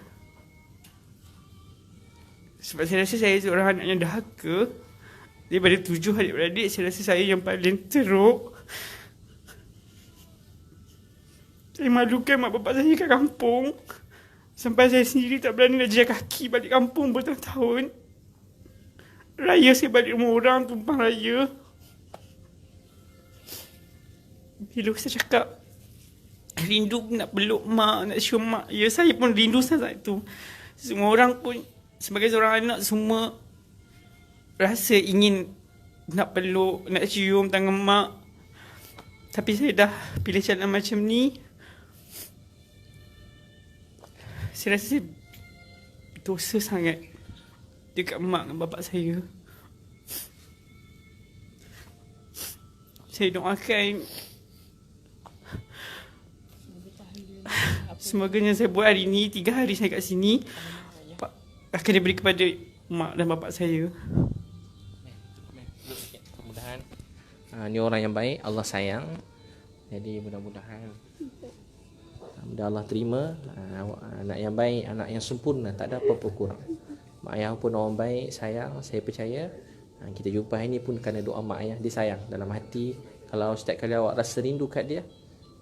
Sebab saya rasa saya seorang anak yang dahaka. Daripada 7 adik-beradik, saya rasa saya yang paling teruk. Saya malukan mak bapak saya kat kampung. Sampai saya sendiri tak berani nak jalan kaki balik kampung bertahun-tahun. Raya saya balik rumah orang, tumpang raya. Bila saya cakap rindu nak peluk mak, nak cium mak, ya saya pun rindu sangat tu. Semua orang pun sebagai seorang anak semua rasa ingin nak peluk, nak cium tangan mak. Tapi saya dah pilih jalan macam ni. Saya rasa saya dosa sangat dekat mak dan bapak saya. Saya doakan semaganya saya buat hari ni, 3 hari saya kat sini, akan diberi kepada mak dan bapak saya.
Mudah-mudahan ni orang yang baik, Allah sayang. Jadi mudah-mudahan Allah terima anak yang baik, anak yang sempurna, tak ada apa-apa kurang. Mak ayah pun orang baik, sayang. Saya percaya kita jumpa hari ni pun kerana doa mak ayah. Dia sayang dalam hati. Kalau setiap kali awak rasa rindu kat dia,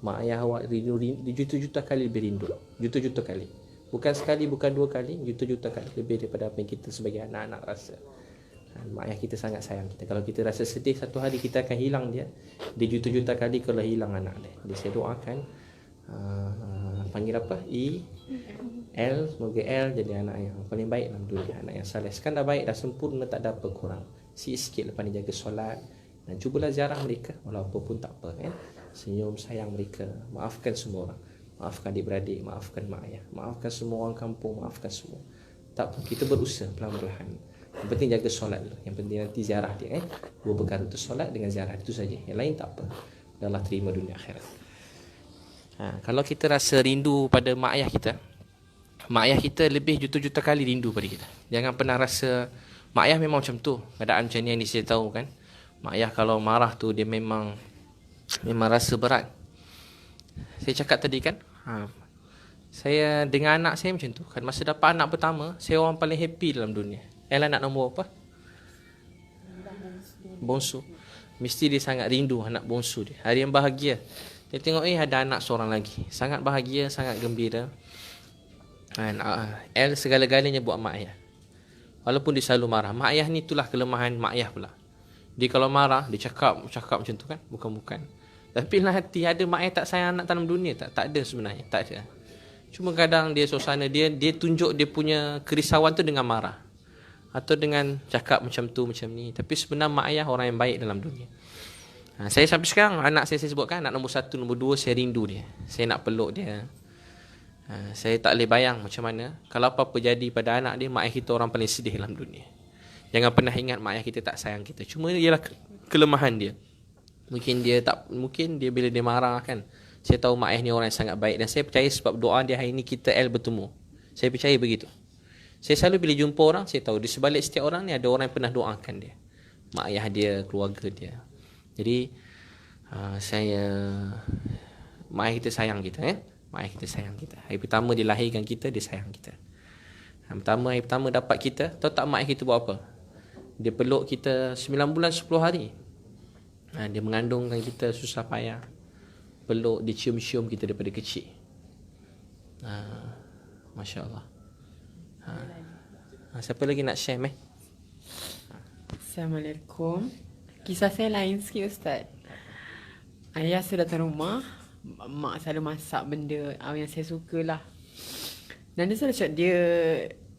mak ayah awak rindu juta-juta kali lebih rindu. Juta-juta kali. Bukan sekali, bukan 2 kali, juta-juta kali lebih daripada apa yang kita sebagai anak-anak rasa. Mak ayah kita sangat sayang kita. Kalau kita rasa sedih, satu hari kita akan hilang dia. Dia juta-juta kali kalau hilang anak dia. Jadi saya doakan panggil apa? L, semoga L jadi anak yang paling baik dalam dunia, anak yang saleh. Sekarang dah baik, dah sempurna, tak ada apa kurang. Sikit-sikit lepas ni jaga solat dan cubalah ziarah mereka, walau apa pun tak apa kan. Senyum, sayang mereka, maafkan semua orang. Maafkan adik-beradik, maafkan mak ayah, maafkan semua orang kampung, maafkan semua. Tak apa, kita berusaha perlahan-lahan. Yang penting jaga solat dulu. Yang penting nanti ziarah dia 2 perkara tu, solat dengan ziarah, itu saja. Yang lain tak apa. Allah terima dunia akhirat. Kalau kita rasa rindu pada mak ayah kita lebih juta-juta kali rindu pada kita. Jangan pernah rasa Mak ayah memang macam tu. Keadaan macam ni yang saya tahu kan. Mak ayah kalau marah tu dia memang rasa berat. Saya cakap tadi kan, saya dengan anak saya macam tu kan. Masa dapat anak pertama, saya orang paling happy dalam dunia. Anak nombor apa? Bongsu. Mesti dia sangat rindu anak bongsu dia. Hari yang bahagia. Dia tengok ada anak seorang lagi. Sangat bahagia, sangat gembira. Dan segala-galanya buat mak ayah. Walaupun dia selalu marah. Mak ayah ni itulah kelemahan mak ayah pula. Dia kalau marah, dia cakap macam tu kan. Bukan-bukan. Tapi dalam hati ada mak ayah tak sayang anak dalam dunia tak? Tak ada sebenarnya. Tak ada. Cuma kadang dia suasana dia tunjuk dia punya kerisauan tu dengan marah. Atau dengan cakap macam tu, macam ni. Tapi sebenarnya mak ayah orang yang baik dalam dunia. Saya sampai sekarang, anak saya sebutkan, anak nombor 1, nombor 2, saya rindu dia. Saya nak peluk dia. Saya tak boleh bayang macam mana kalau apa-apa jadi pada anak dia, mak ayah kita orang paling sedih dalam dunia. Jangan pernah ingat mak ayah kita tak sayang kita. Cuma ialah kelemahan dia. Mungkin dia bila dia marah kan. Saya tahu mak ayah ni orang yang sangat baik. Dan saya percaya sebab doa dia hari ni kita bertemu. Saya percaya begitu. Saya selalu bila jumpa orang, saya tahu di sebalik setiap orang ni ada orang yang pernah doakan dia. Mak ayah dia, keluarga dia. Jadi mak ayah kita sayang kita. Mak ayah kita sayang kita. Hari pertama dia lahirkan kita, dia sayang kita. Hari pertama dapat kita, tahu tak mak ayah kita buat apa? Dia peluk kita 9 bulan 10 hari. Dia mengandungkan kita susah payah. Peluk, dia cium-cium kita daripada kecil. Masya Allah. Siapa lagi nak share, Meh?
Assalamualaikum. Kisah saya lain sikit, Ustaz. Ayah saya datang rumah, mak selalu masak benda yang saya suka lah. Dan dia selalu cakap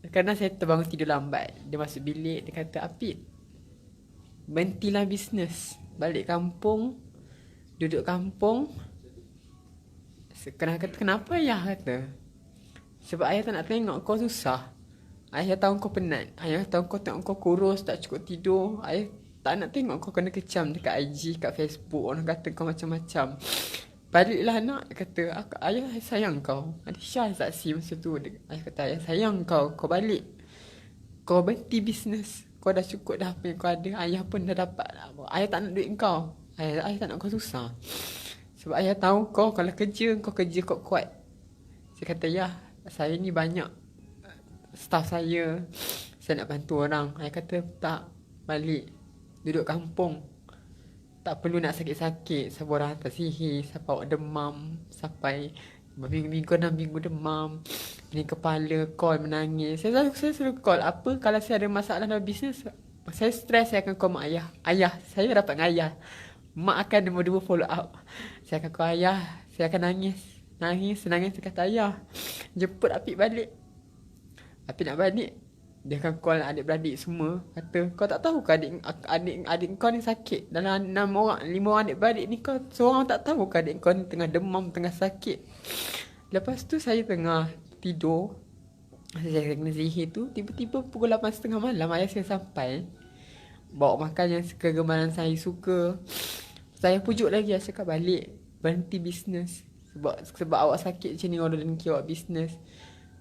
kerana saya terbangun tidur lambat, dia masuk bilik, dia kata, Apit, berhentilah bisnes. Balik kampung, duduk kampung. Kenapa ayah kata? Sebab ayah tak nak tengok kau susah. Ayah tahu kau penat. Ayah tahu kau tengok kau kurus, tak cukup tidur. Ayah tak nak tengok kau kena kecam dekat IG, kat Facebook. Orang kata kau macam-macam. Baliklah nak, kata, ayah sayang kau. Ada Syah saksi masa tu. Ayah kata, ayah sayang kau. Kau balik. Kau berhenti bisnes. Kau dah cukup dah apa yang kau ada. Ayah pun dah dapat. Ayah tak nak duit kau. Ayah tak nak kau susah. Sebab ayah tahu kau kalau kerja, kau kerja kau kuat. Saya kata, ya, saya ni banyak staff saya nak bantu orang. Ayah kata, tak, balik. Duduk kampung. Tak perlu nak sakit-sakit. Siapa orang hantar sihir, siapa awak demam, sampai minggu 6 minggu demam, pening kepala, call menangis. Saya selalu call. Apa kalau saya ada masalah dalam bisnes, saya stres, saya akan call mak ayah. Ayah, saya dapat dengan ayah. Mak akan nombor 2 follow up. Saya akan call ayah. Saya akan nangis. Saya kata, ayah, jemput Apit balik. Apit nak balik. Dia akan call adik-beradik semua. Kata, kau tak tahu ke adik kau ni sakit? Dalam 5 orang adik-beradik ni, kau seorang tak tahu ke adik kau ni tengah demam, tengah sakit? Lepas tu saya tengah tidur. Saya kena sihir tu. Tiba-tiba pukul 8.30 malam ayah saya sampai. Bawa makan yang kegemaran saya suka. Saya pujuk lagi. Saya cakap, balik. Berhenti bisnes. Sebab awak sakit macam ni, orang dengki awak bisnes.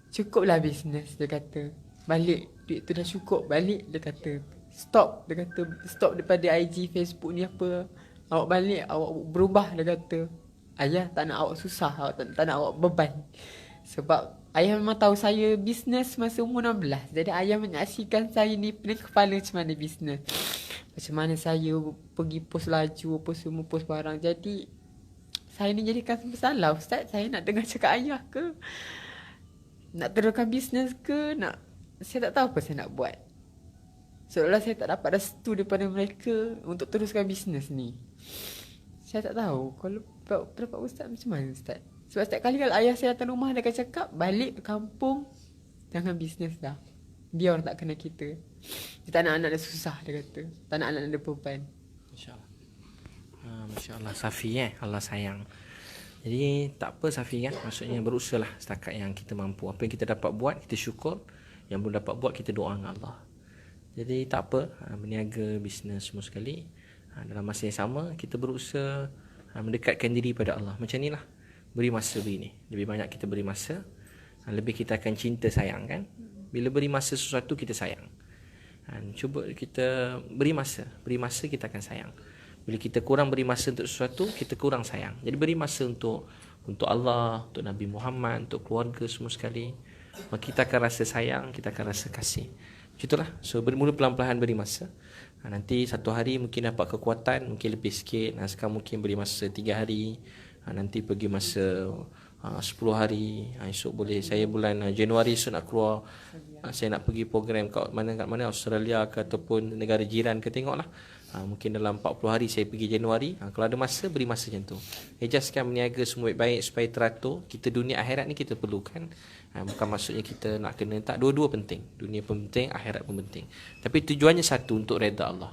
Cukuplah bisnes, dia kata. Balik. Duit tu dah cukup. Balik, dia kata. Stop. Dia kata, stop daripada IG, Facebook ni apa. Awak balik, awak berubah, dia kata. Ayah tak nak awak susah. Awak tak nak awak beban. Sebab ayah memang tahu saya bisnes masa umur 16. Jadi ayah menyaksikan saya ni pening kepala macam mana bisnes. Macam mana saya pergi post laju, apa semua, post barang. Jadi saya ni jadikan masalah, Ustaz. Saya nak dengar cakap ayah ke? Nak teruskan bisnes ke? Saya tak tahu apa saya nak buat. Seolah saya tak dapat restu daripada mereka untuk teruskan bisnes ni. Saya tak tahu. Kalau dapat Ustaz macam mana, Ustaz? Sebab setiap kali kalau ayah saya datang rumah, dia akan cakap, balik ke kampung, jangan bisnes dah. Biar orang tak kena kita. Dia tak nak anak dia susah, dia kata. Tak nak anak dia beban.
Masya Allah. Masya Allah, Safi Allah sayang. Jadi tak apa Safi kan. Maksudnya berusahalah setakat yang kita mampu. Apa yang kita dapat buat, kita syukur. Yang belum dapat buat, kita doa dengan Allah. Jadi tak apa, berniaga, bisnes semua sekali. Dalam masa yang sama, kita berusaha mendekatkan diri pada Allah. Macam ni lah. Beri masa beri ni. Lebih banyak kita beri masa, lebih kita akan cinta sayang kan. Bila beri masa sesuatu, kita sayang. Cuba kita beri masa kita akan sayang. Bila kita kurang beri masa untuk sesuatu, kita kurang sayang. Jadi beri masa untuk Allah, untuk Nabi Muhammad, untuk keluarga semua sekali. Maka kita akan rasa sayang, kita akan rasa kasih. Itulah. So bermula pelan-pelan beri masa. Nanti satu hari mungkin dapat kekuatan, mungkin lebih sikit. Sekarang mungkin beri masa 3 hari. Nanti pergi masa 10 hari. Esok boleh, saya bulan Januari esok nak keluar. Saya nak pergi program kat mana Australia ke ataupun negara jiran ke, tengoklah. Mungkin dalam 40 hari saya pergi Januari. Kalau ada masa, beri masa macam tu. Ejaskan meniaga semua baik-baik supaya teratur. Kita dunia akhirat ni kita perlukan. Bukan maksudnya kita nak kena, tak, dua-dua penting. Dunia pun penting, akhirat pun penting. Tapi tujuannya satu, untuk reda Allah.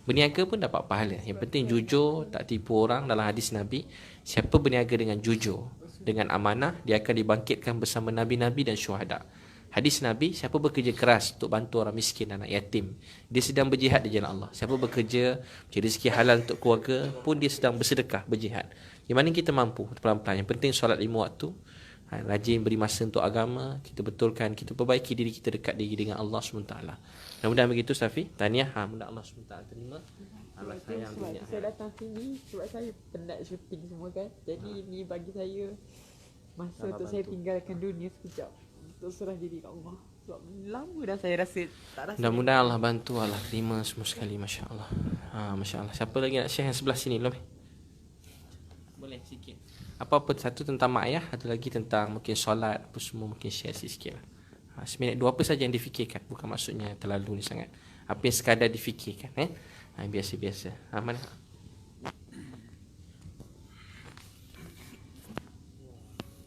Berniaga pun dapat pahala. Yang penting jujur, tak tipu orang. Dalam hadis Nabi, siapa berniaga dengan jujur, dengan amanah, dia akan dibangkitkan bersama Nabi-Nabi dan syuhada. Hadis Nabi, siapa bekerja keras untuk bantu orang miskin, anak yatim, dia sedang berjihad di jalan Allah. Siapa bekerja mencari rezeki halal untuk keluarga pun, dia sedang bersedekah, berjihad. Yang mana kita mampu, pelan-pelan. Yang penting solat 5 waktu, rajin beri masa untuk agama, kita betulkan, kita perbaiki diri kita, dekat diri dengan Allah SWT. Mudah-mudahan begitu, Safi. Tahniah, mudah Allah SWT terima. Allah sayang dunia.
Saya datang sini sebab saya penat syuting semua kan. Jadi ini bagi saya masa untuk saya tinggalkan dunia sekejap, untuk serah diri kat Allah. Sebab lama dah saya rasa tak rasa.
Mudah-mudahan Allah bantu, Allah terima semua sekali. Masya Allah. Masya Allah. Siapa lagi nak share yang sebelah sini? Boleh sikit. Apa-apa, satu tentang mak ayah, satu lagi tentang mungkin solat, apa semua, mungkin share sikit lah. 1 minit 2, apa saja yang difikirkan. Bukan maksudnya terlalu ni sangat. Apa yang sekadar difikirkan. Biasa-biasa. Mana?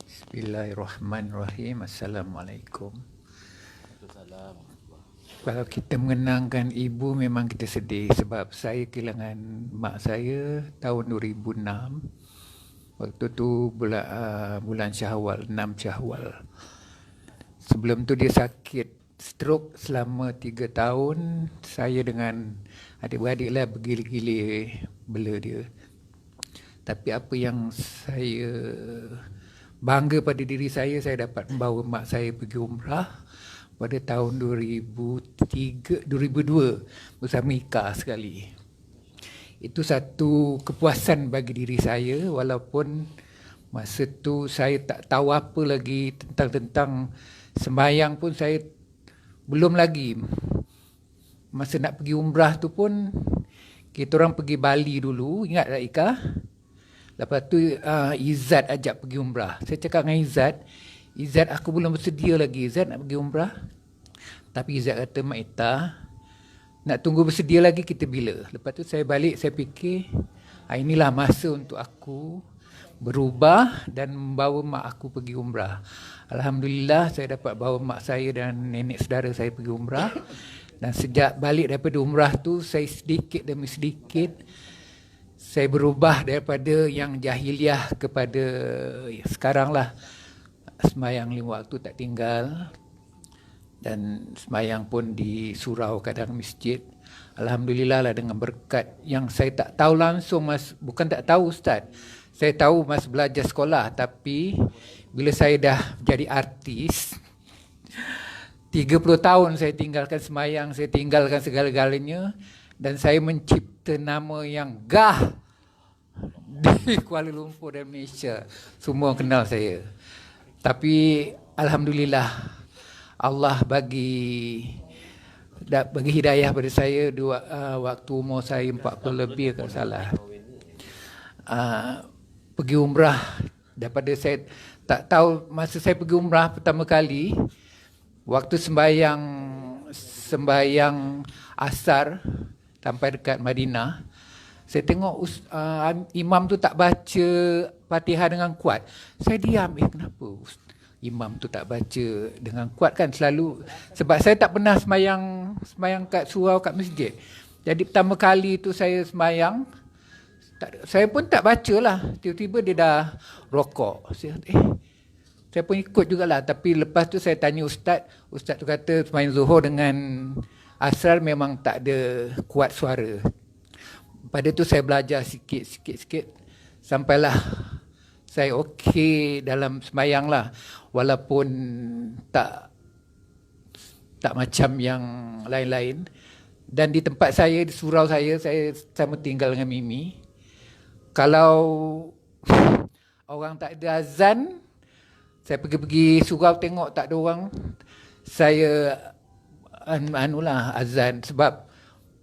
Bismillahirrahmanirrahim. Assalamualaikum. Kalau kita mengenangkan ibu, memang kita sedih sebab saya kehilangan mak saya tahun 2006. Waktu tu bulan Syawal, 6 Syawal. Sebelum tu dia sakit stroke selama 3 tahun. Saya dengan adik-beradik lah bergilir-gilir bela dia. Tapi apa yang saya bangga pada diri saya dapat membawa mak saya pergi umrah pada tahun 2002 bersama Ika sekali. Itu satu kepuasan bagi diri saya, walaupun masa tu saya tak tahu apa lagi tentang sembahyang pun saya belum lagi. Masa nak pergi umrah tu pun kita orang pergi Bali dulu, ingat tak Ika? Lepas tu Izzat ajak pergi umrah. Saya cakap dengan Izzat aku belum bersedia lagi Izzat nak pergi umrah. Tapi Izzat kata, Mak Ita, nak tunggu bersedia lagi kita bila? Lepas tu saya balik, saya fikir inilah masa untuk aku berubah dan membawa mak aku pergi umrah. Alhamdulillah saya dapat bawa mak saya dan nenek saudara saya pergi umrah. Dan sejak balik daripada umrah tu, saya sedikit demi sedikit saya berubah daripada yang jahiliah kepada sekarang lah. Sembahyang 5 waktu tak tinggal. Dan sembahyang pun di surau kadang masjid. Alhamdulillah lah, dengan berkat yang saya tak tahu langsung, bukan tak tahu Ustaz. Saya tahu masa belajar sekolah, tapi bila saya dah jadi artis, 30 tahun saya tinggalkan sembahyang, saya tinggalkan segala-galanya, dan saya mencipta nama yang gah di Kuala Lumpur dan Malaysia. Semua kenal saya. Tapi Alhamdulillah, Allah bagi hidayah pada saya waktu umur saya 40 lebih kalau salah. Pergi umrah, daripada saya tak tahu, masa saya pergi umrah pertama kali, waktu sembahyang asar sampai dekat Madinah, saya tengok imam tu tak baca Fatihah dengan kuat. Saya diam, kenapa imam tu tak baca dengan kuat kan? Selalu, sebab saya tak pernah sembahyang kat surau, kat masjid. Jadi pertama kali tu saya sembahyang, saya pun tak baca lah. Tiba-tiba dia dah rokok. Saya pun ikut jugalah. Tapi lepas tu saya tanya Ustaz tu kata sembahyang zuhur dengan asar memang tak ada kuat suara. Pada tu saya belajar sikit. Sampailah saya okey dalam sembahyang lah. Walaupun tak macam yang lain-lain. Dan di tempat saya, di surau saya sama tinggal dengan Mimi. Kalau orang tak ada azan, saya pergi surau tengok tak ada orang, saya anulah azan. Sebab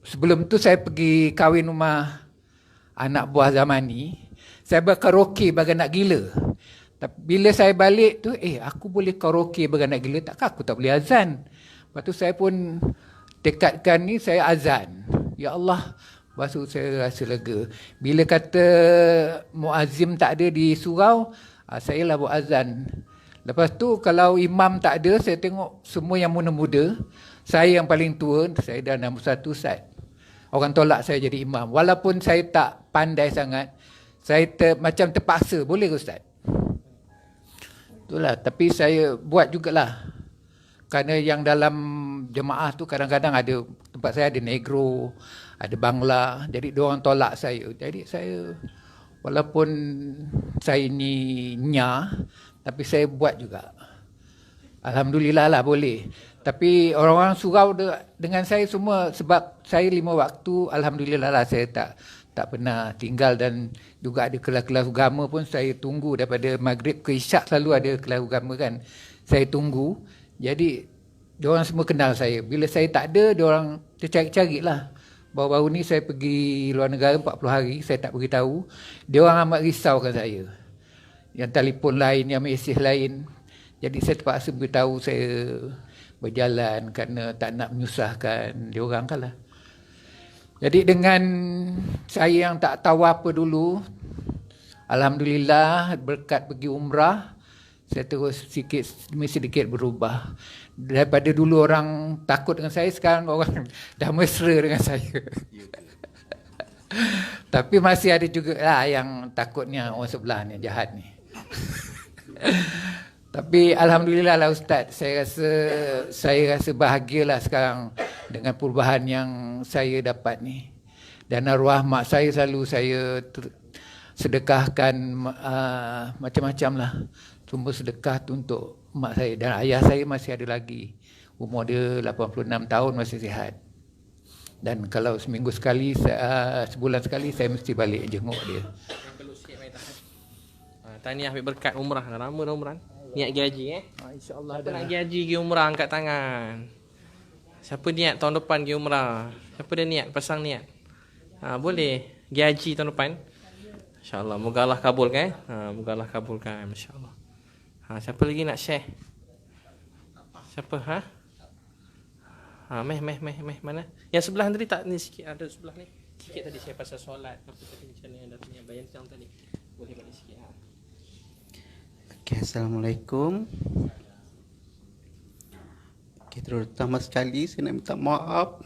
sebelum tu saya pergi kahwin rumah anak buah Zamani, saya berkaraoke bagai nak gila. Tapi bila saya balik tu, aku boleh karaoke bagai nak gila, takkan aku tak boleh azan. Lepas tu saya pun tekadkan ni, saya azan. Ya Allah, lepas tu saya rasa lega. Bila kata muazzim tak ada di surau, saya lah buat azan. Lepas tu kalau imam tak ada, saya tengok semua yang muda-muda, saya yang paling tua, saya dah 61 Ustaz. Orang tolak saya jadi imam. Walaupun saya tak pandai sangat, saya macam terpaksa. Boleh ke Ustaz? Itulah. Tapi saya buat jugalah. Kerana yang dalam jemaah tu kadang-kadang ada, tempat saya ada Negro, ada Bangla. Jadi diorang tolak saya. Jadi saya, walaupun saya ni nyah, tapi saya buat juga. Alhamdulillah lah boleh. Tapi orang-orang surau dengan saya semua, sebab saya 5 waktu, alhamdulillah lah saya tak pernah tinggal. Dan juga ada kelas-kelas agama pun saya tunggu daripada maghrib ke isyak, selalu ada kelas agama kan. Saya tunggu. Jadi diorang semua kenal saya. Bila saya tak ada, diorang tercari-cari lah. Baru-baru ni saya pergi luar negara 40 hari, saya tak beritahu. Diorang amat risaukan saya. Yang telefon lain, yang mesej lain. Jadi saya terpaksa beritahu saya berjalan kerana tak nak menyusahkan diorang kan lah. Jadi dengan saya yang tak tahu apa dulu, alhamdulillah berkat pergi umrah, saya terus demi sedikit berubah. Daripada dulu orang takut dengan saya, sekarang orang dah mesra dengan saya. Tapi masih ada juga lah yang takutnya orang sebelah ni jahat ni. Tapi alhamdulillah lah Ustaz, saya rasa bahagialah sekarang dengan perubahan yang saya dapat ni. Dan arwah mak saya selalu saya sedekahkan macam-macam lah. Semua sedekah tu untuk mak saya. Dan ayah saya masih ada lagi. Umur dia 86 tahun, masih sihat. Dan kalau seminggu sekali, sebulan sekali, saya mesti balik jenguk dia.
Tahniah ambil berkat umrah. Lama dah umrah. Niat pergi haji
InsyaAllah
Siapa nak pergi haji, pergi umrah, angkat tangan. Siapa niat tahun depan pergi umrah? Siapa dah niat, pasang niat. Boleh pergi haji tahun depan. InsyaAllah, moga Allah kabulkan. Moga Allah kabulkan, insyaAllah. Siapa lagi nak share? Siapa? Meh, mana? Yang sebelah tadi tak, ni sikit, ada sebelah ni. Sikit tadi saya pasal solat. Apa tadi macam ni, ada punya bayan siang tadi. Boleh balik sikit.
Okay, Assalamualaikum. Okay, terutama sekali saya nak minta maaf.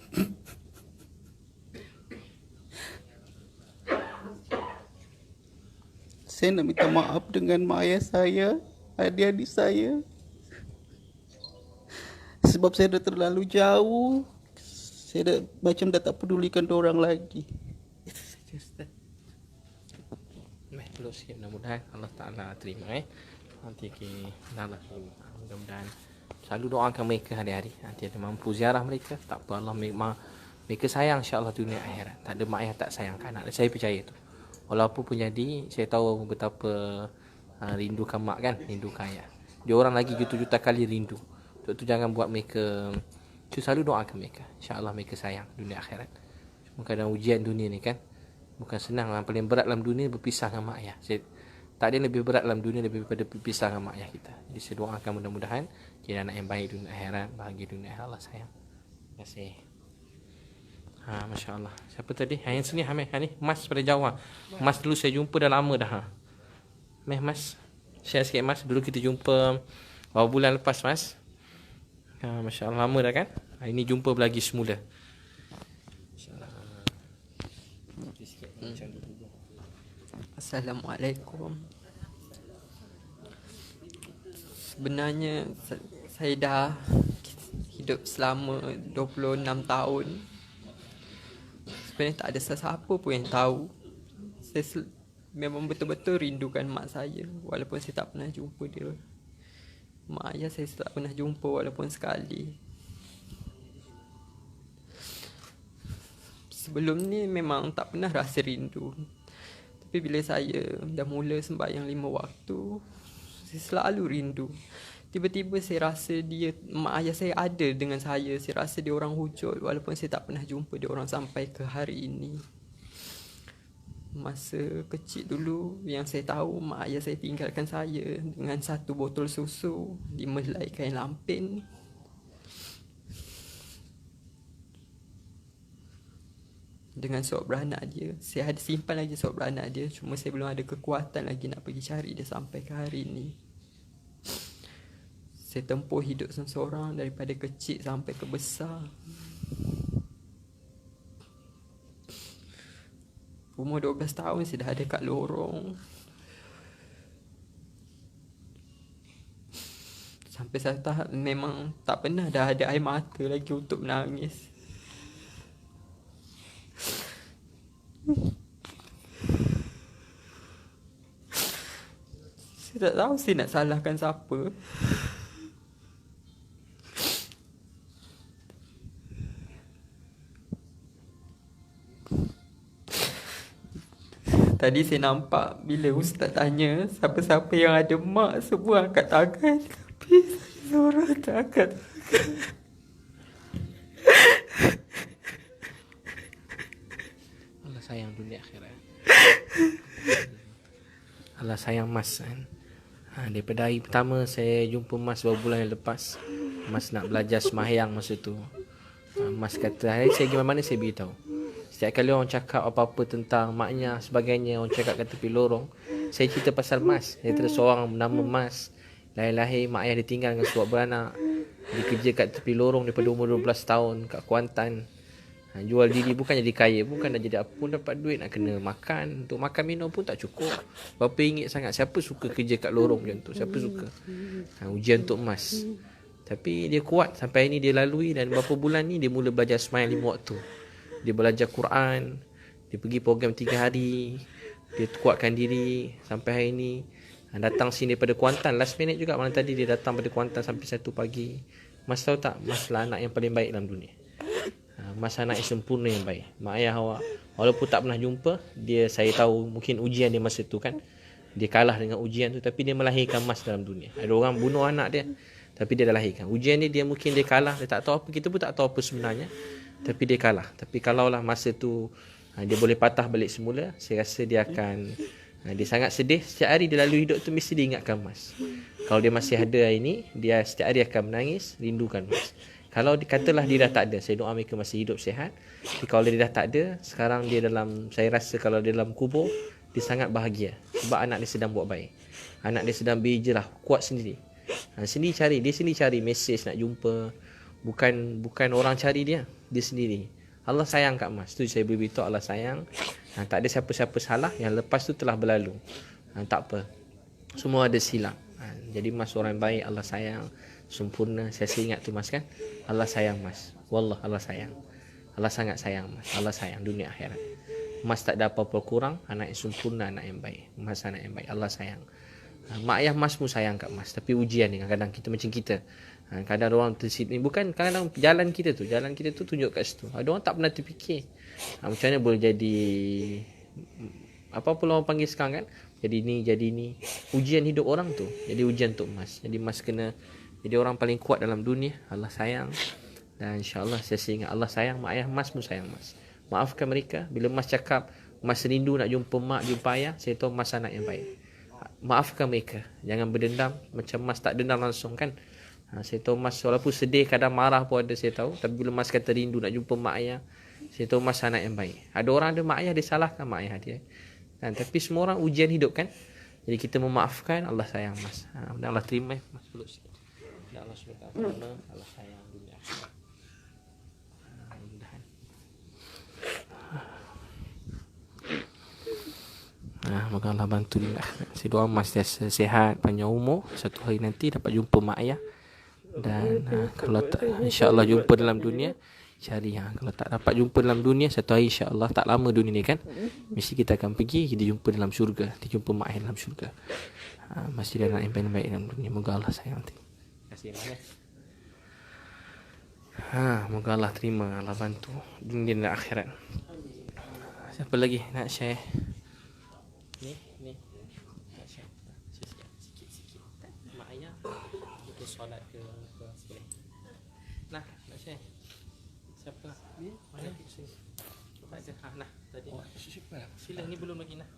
Saya nak minta maaf dengan mak ayah saya, adik-adik saya. Sebab saya dah terlalu jauh. Saya macam dah tak pedulikan diorang lagi.
Belum sikit, mudah-mudahan Allah Ta'ala terima nanti Allah mudah-mudahan selalu doakan mereka hari-hari. Nanti ada mampu ziarah mereka, tak apa, Allah mereka sayang insya-Allah dunia akhirat. Tak ada mak ayah tak sayangkan anak. Saya percaya tu. Walaupun pun jadi, saya tahu betapa rindukan mak kan, rindukan ayah. Dia orang lagi juta-juta kali rindu. Tu jangan buat mereka, selalu doakan mereka. Insya-Allah mereka sayang dunia akhirat. Cuma kadang ujian dunia ni kan, bukan senang. Yang paling berat dalam dunia berpisah dengan mak ayah. Tak ada yang lebih berat dalam dunia daripada berpisah dengan mak ayah kita. Jadi saya doakan mudah-mudahan jadi anak yang baik dunia akhirat, bahagia dunia akhirat. Allah sayang. Terima kasih. Masya Allah. Siapa tadi? Yang sini ni Mas pada Jawa. Mas dulu saya jumpa dah lama dah. Mas, share sikit Mas. Dulu kita jumpa beberapa bulan lepas Mas. Masya Allah, lama dah kan? Ini jumpa lagi semula.
Assalamualaikum. Sebenarnya saya dah hidup selama 26 tahun. Sebenarnya tak ada sesiapa pun yang tahu. Saya memang betul-betul rindukan mak saya, walaupun saya tak pernah jumpa dia. Mak ayah saya tak pernah jumpa walaupun sekali. Sebelum ni memang tak pernah rasa rindu. Tapi bila saya dah mula sembahyang 5 waktu, saya selalu rindu. Tiba-tiba saya rasa mak ayah saya ada dengan saya. Saya rasa dia orang wujud walaupun saya tak pernah jumpa dia orang sampai ke hari ini. Masa kecil dulu yang saya tahu, mak ayah saya tinggalkan saya dengan 1 botol susu, 5 helai kain lampin. Dengan surat beranak dia. Saya ada simpan lagi surat beranak dia, cuma saya belum ada kekuatan lagi nak pergi cari dia sampai ke hari ini. Saya tempuh hidup seorang daripada kecil sampai ke besar. Umur 12 tahun saya dah ada kat lorong. Sampai satu tahap memang tak pernah dah ada air mata lagi untuk menangis. Saya tak tahu saya nak salahkan siapa. Tadi saya nampak bila ustaz tanya siapa-siapa yang ada mak, semua angkat tangan. Tapi saya seorang tak angkat tangan.
Allah sayang dunia akhirat. Allah sayang Mas kan. Daripada hari pertama saya jumpa Mas beberapa bulan yang lepas, Mas nak belajar sembahyang masa tu. Mas kata, hari saya pergi mana saya beritahu. Setiap kali orang cakap apa-apa tentang maknya sebagainya, orang cakap kat tepi lorong, saya cerita pasal Mas. Saya ada seorang bernama Mas, lahir-lahir mak ayah ditinggal dengan surat beranak. Dia kerja kat tepi lorong daripada umur 12 tahun kat Kuantan. Jual diri, bukan jadi kaya, bukan nak jadi apa pun, dapat duit nak kena makan. Untuk makan minum pun tak cukup. Berapa ringgit sangat. Siapa suka kerja kat lorong macam tu? Siapa suka? Ujian untuk Mas. Tapi dia kuat sampai ini dia lalui, dan beberapa bulan ni dia mula belajar sembahyang 5 waktu. Dia belajar Quran, dia pergi program 3 hari, dia kuatkan diri sampai hari ni. Datang sini daripada Kuantan, last minute juga malam tadi dia datang pada Kuantan sampai 1 pagi. Mas tahu tak, Mas lah anak yang paling baik dalam dunia. Mas anak yang sempurna yang baik. Mak ayah awak walaupun tak pernah jumpa dia, saya tahu mungkin ujian dia masa tu kan, dia kalah dengan ujian tu, tapi dia melahirkan Mas dalam dunia. Ada orang bunuh anak dia, tapi dia dah lahirkan. Ujian ni dia mungkin dia kalah, dia tak tahu apa, kita pun tak tahu apa sebenarnya, tapi dia kalah. Tapi kalaulah masa tu dia boleh patah balik semula, saya rasa dia akan dia sangat sedih. Setiap hari dia lalu hidup tu mesti dia ingatkan Mas. Kalau dia masih ada hari ni, dia setiap hari akan menangis, rindukan Mas. Kalau dikatalah dia dah tak ada, saya doa mereka masih hidup sihat. Tapi kalau dia dah tak ada, sekarang dia dalam, saya rasa kalau dia dalam kubur, dia sangat bahagia. Sebab anak dia sedang buat baik. Anak dia sedang berhijrah, kuat sendiri. Sendiri cari, dia sendiri cari mesej nak jumpa. Bukan orang cari dia sendiri. Allah sayang kat Mas. Tu saya beritahu Allah sayang. Tak ada siapa-siapa salah. Yang lepas tu telah berlalu. Tak apa. Semua ada silap. Jadi Mas orang baik, Allah sayang, sempurna. Saya ingat tu Mas kan. Allah sayang Mas. Wallah Allah sayang. Allah sangat sayang Mas. Allah sayang dunia akhirat. Mas tak ada apa-apa kurang. Anak yang sempurna, anak yang baik. Mas anak yang baik. Allah sayang. Mak ayah Mas pun sayang kat Mas. Tapi ujian ni kadang-kadang kita macam kita. Kadang orang tersini, bukan kadang-kadang jalan kita tu tunjuk kat situ. Ada orang tak pernah terfikir. Macam mana boleh jadi apa pula orang panggil sekarang kan, jadi ni. Ujian hidup orang tu jadi ujian untuk Mas. Jadi Mas kena jadi orang paling kuat dalam dunia. Allah sayang. Dan insyaAllah saya ingat Allah sayang, mak ayah Mas pun sayang Mas. Maafkan mereka. Bila Mas cakap Mas rindu nak jumpa mak, jumpa ayah, saya tahu Mas anak yang baik. Maafkan mereka. Jangan berdendam. Macam Mas tak dendam langsung kan. Saya tahu Mas walaupun sedih, kadang marah pun ada, saya tahu. Tapi bila Mas kata rindu nak jumpa mak ayah, saya tahu Mas anak yang baik. Ada orang ada mak ayah, dia salahkan mak ayah dia. Tapi semua orang ujian hidup kan. Jadi kita memaafkan. Allah sayang Mas. Allah terima Mas peluk sikit. Allah SWT Allah sayang dunia. Moga Allah bantu dia. Saya doa Mas sihat, panjang umur, satu hari nanti dapat jumpa mak ayah. Dan kalau tak, insya-Allah jumpa dalam dunia, cari kalau tak dapat jumpa dalam dunia, satu hari insya-Allah, tak lama dunia ni kan, mesti kita akan pergi, kita jumpa dalam syurga, kita jumpa mak ayah dalam syurga. Masih ada anak yang baik dalam dunia. Moga Allah sayang nanti. Terima kasih ya. Moga Allah terima, Allah bantu dunia dan akhirat. Siapa lagi nak share? Ni. Nak share. Sikit. Mak ayah. Kita solat ke apa boleh. Nah, nak share. Siapa? Ni. Mana? Tak ada. Nah, tadi. Sila ni belum lagi nah.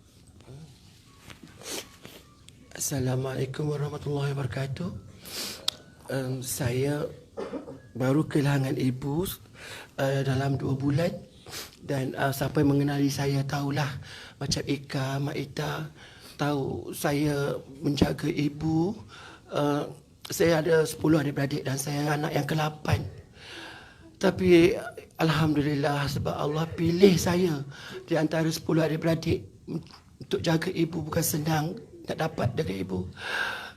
Assalamualaikum warahmatullahi wabarakatuh. Saya baru kehilangan ibu dalam 2 bulan. Dan siapa yang mengenali saya tahulah, macam Ika, Mak Ita tahu saya menjaga ibu. Saya ada 10 adik-beradik dan saya anak yang ke-8. Tapi alhamdulillah sebab Allah pilih saya di antara 10 adik-beradik untuk jaga ibu. Bukan senang nak dapat jaga ibu.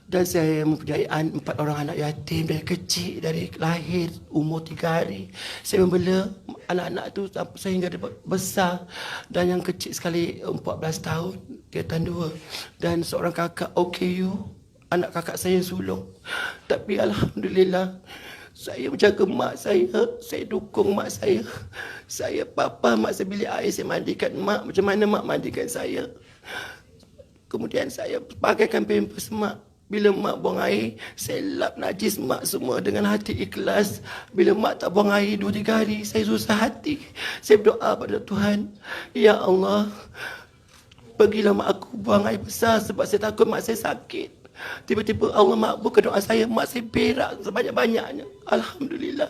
Dan saya mempunyai 4 orang anak yatim dari kecil, dari lahir umur 3 hari. Saya membela anak-anak tu sehingga dia besar. Dan yang kecil sekali 14 tahun, tingkatan 2. Dan seorang kakak OKU, anak kakak saya sulung. Tapi alhamdulillah saya menjaga mak saya dukung mak saya. Saya papa mak saya bilik air, saya mandikan mak macam mana mak mandikan saya. Kemudian saya pakaikan pampers mak. Bila mak buang air, saya lap najis mak semua dengan hati ikhlas. Bila mak tak buang air 2-3 hari, saya susah hati. Saya berdoa pada Tuhan, Ya Allah, pergilah mak aku buang air besar sebab saya takut mak saya sakit. Tiba-tiba Allah makbulkan doa saya, mak saya berak sebanyak-banyaknya. Alhamdulillah.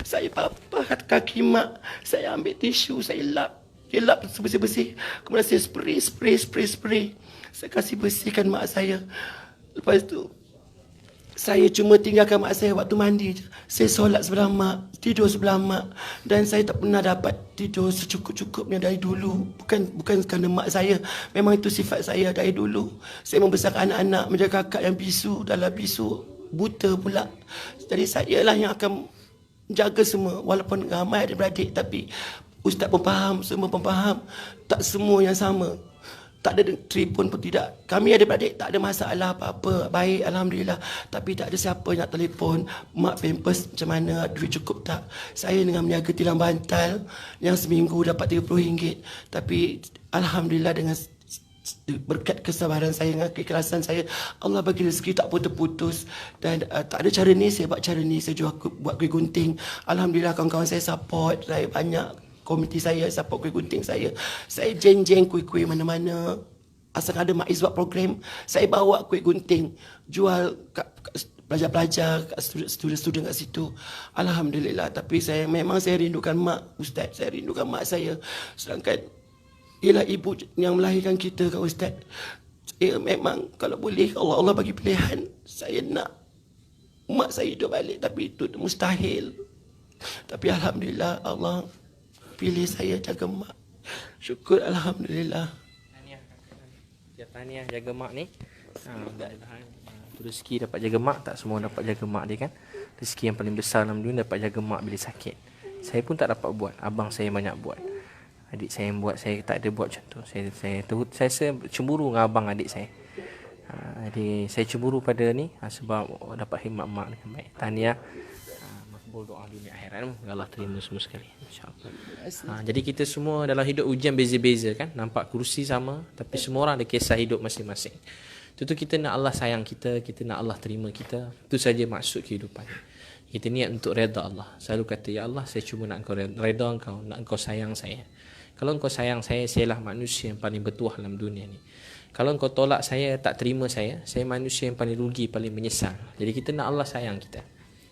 Saya papas kaki mak, saya ambil tisu, saya lap. Dia lap bersih-bersih. Kemudian saya spray. Saya kasih bersihkan mak saya. Lepas tu saya cuma tinggalkan mak saya waktu mandi je. Saya solat sebelah mak, tidur sebelah mak. Dan saya tak pernah dapat tidur secukup-cukupnya dari dulu. Bukan kerana mak saya, memang itu sifat saya dari dulu. Saya membesarkan anak-anak, menjaga kakak yang bisu, dalam bisu buta pula. Jadi saya lah yang akan jaga semua. Walaupun ramai adik-beradik, tapi ustaz pun faham, semua pun faham. Tak semua yang sama. Tak ada telefon pun tidak. Kami adik-beradik tak ada masalah apa-apa. Baik, alhamdulillah. Tapi tak ada siapa nak telefon. Mak pampers macam mana, duit cukup tak. Saya dengan meniaga tilang bantal yang seminggu dapat RM30. Tapi alhamdulillah dengan berkat kesabaran saya, dengan keikhlasan saya, Allah bagi rezeki tak putus-putus. Dan tak ada cara ni, saya buat cara ni. Saya buat kuih gunting. Alhamdulillah kawan-kawan saya support saya banyak. Komiti saya support kuih gunting saya. Saya jeng-jeng kuih-kuih mana-mana. Asal ada Mak Iz buat program, saya bawa kuih gunting. Jual kat pelajar-pelajar, kat student-student kat situ. Alhamdulillah. Tapi saya rindukan mak, Ustaz. Saya rindukan mak saya. Sedangkan ialah ibu yang melahirkan kita, Kak Ustaz. Memang kalau boleh, Allah bagi pilihan. Saya nak mak saya hidup balik. Tapi itu mustahil. Tapi alhamdulillah Allah pilih saya jaga mak. Syukur alhamdulillah.
Tahniah jaga mak ni. Rezeki dapat jaga mak, tak semua dapat jaga mak dia kan. Rezeki yang paling besar dalam dunia dapat jaga mak bila sakit. Saya pun tak dapat buat, abang saya banyak buat. Adik saya yang buat, saya tak ada buat macam tu. Saya cemburu dengan abang adik saya. Jadi saya cemburu pada ni sebab dapat khidmat mak dengan baik. Tahniah. Doa dunia akhirat, Allah terima semua sekali, insya-Allah. Jadi kita semua dalam hidup ujian beza-beza kan. Nampak kerusi sama, tapi semua orang ada kisah hidup masing-masing. Itu kita nak Allah sayang kita nak Allah terima kita. Itu saja maksud kehidupan. Kita niat untuk redha Allah. Selalu kata, ya Allah, saya cuma nak engkau redha engkau, nak engkau sayang saya. Kalau engkau sayang saya, sayalah manusia yang paling bertuah dalam dunia ni. Kalau engkau tolak saya, tak terima saya manusia yang paling rugi, paling menyesal. Jadi kita nak Allah sayang kita.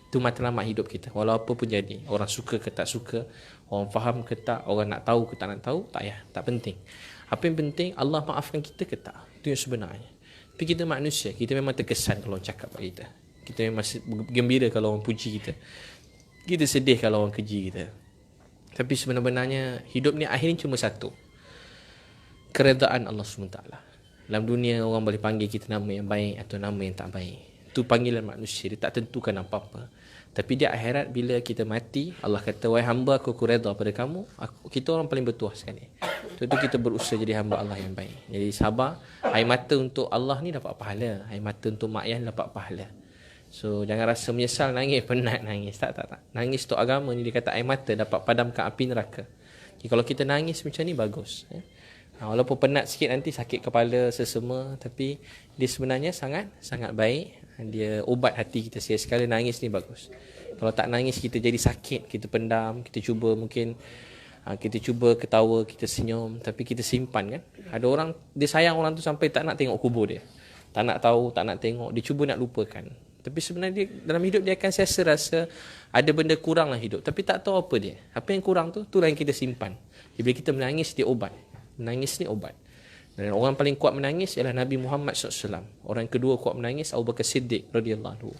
Itu matlamat hidup kita. Walau apa pun jadi. Orang suka ke tak suka, orang faham ke tak, orang nak tahu ke tak nak tahu, tak payah, tak penting. Apa yang penting, Allah maafkan kita ke tak. Itu yang sebenarnya. Tapi kita manusia, kita memang terkesan kalau orang cakap pada kita. Kita memang gembira kalau orang puji kita. Kita sedih kalau orang keji kita. Tapi sebenarnya hidup ni akhirnya cuma satu. Keredaan Allah SWT. Dalam dunia orang boleh panggil kita nama yang baik atau nama yang tak baik. Itu panggilan manusia, dia tak tentukan apa-apa. Tapi di akhirat bila kita mati, Allah kata, wahai hamba aku redha pada kamu, kita orang paling bertuah sekali. Tentu kita berusaha jadi hamba Allah yang baik. Jadi sabar, air mata untuk Allah ni dapat pahala, air mata untuk mak ayah dapat pahala. So jangan rasa menyesal, nangis, penat nangis. Tak. Nangis untuk agama ni dia kata air mata dapat padamkan api neraka. Kalau kita nangis macam ni bagus. Walaupun penat sikit nanti sakit kepala sesama, tapi dia sebenarnya sangat baik. Dia ubat hati kita. Sekali nangis ni bagus. Kalau tak nangis kita jadi sakit, kita pendam, kita cuba mungkin kita cuba ketawa, kita senyum, tapi kita simpan kan. Ada orang dia sayang orang tu sampai tak nak tengok kubur dia. Tak nak tahu, tak nak tengok, dia cuba nak lupakan. Tapi sebenarnya dia, dalam hidup dia akan rasa ada benda kurang lah hidup, tapi tak tahu apa dia. Apa yang kurang tu, itulah yang kita simpan. Bila kita menangis, dia obat. Menangis ni obat. Dan orang paling kuat menangis ialah Nabi Muhammad SAW. Orang kedua kuat menangis Abu Bakar Siddiq radhiyallahu anhu.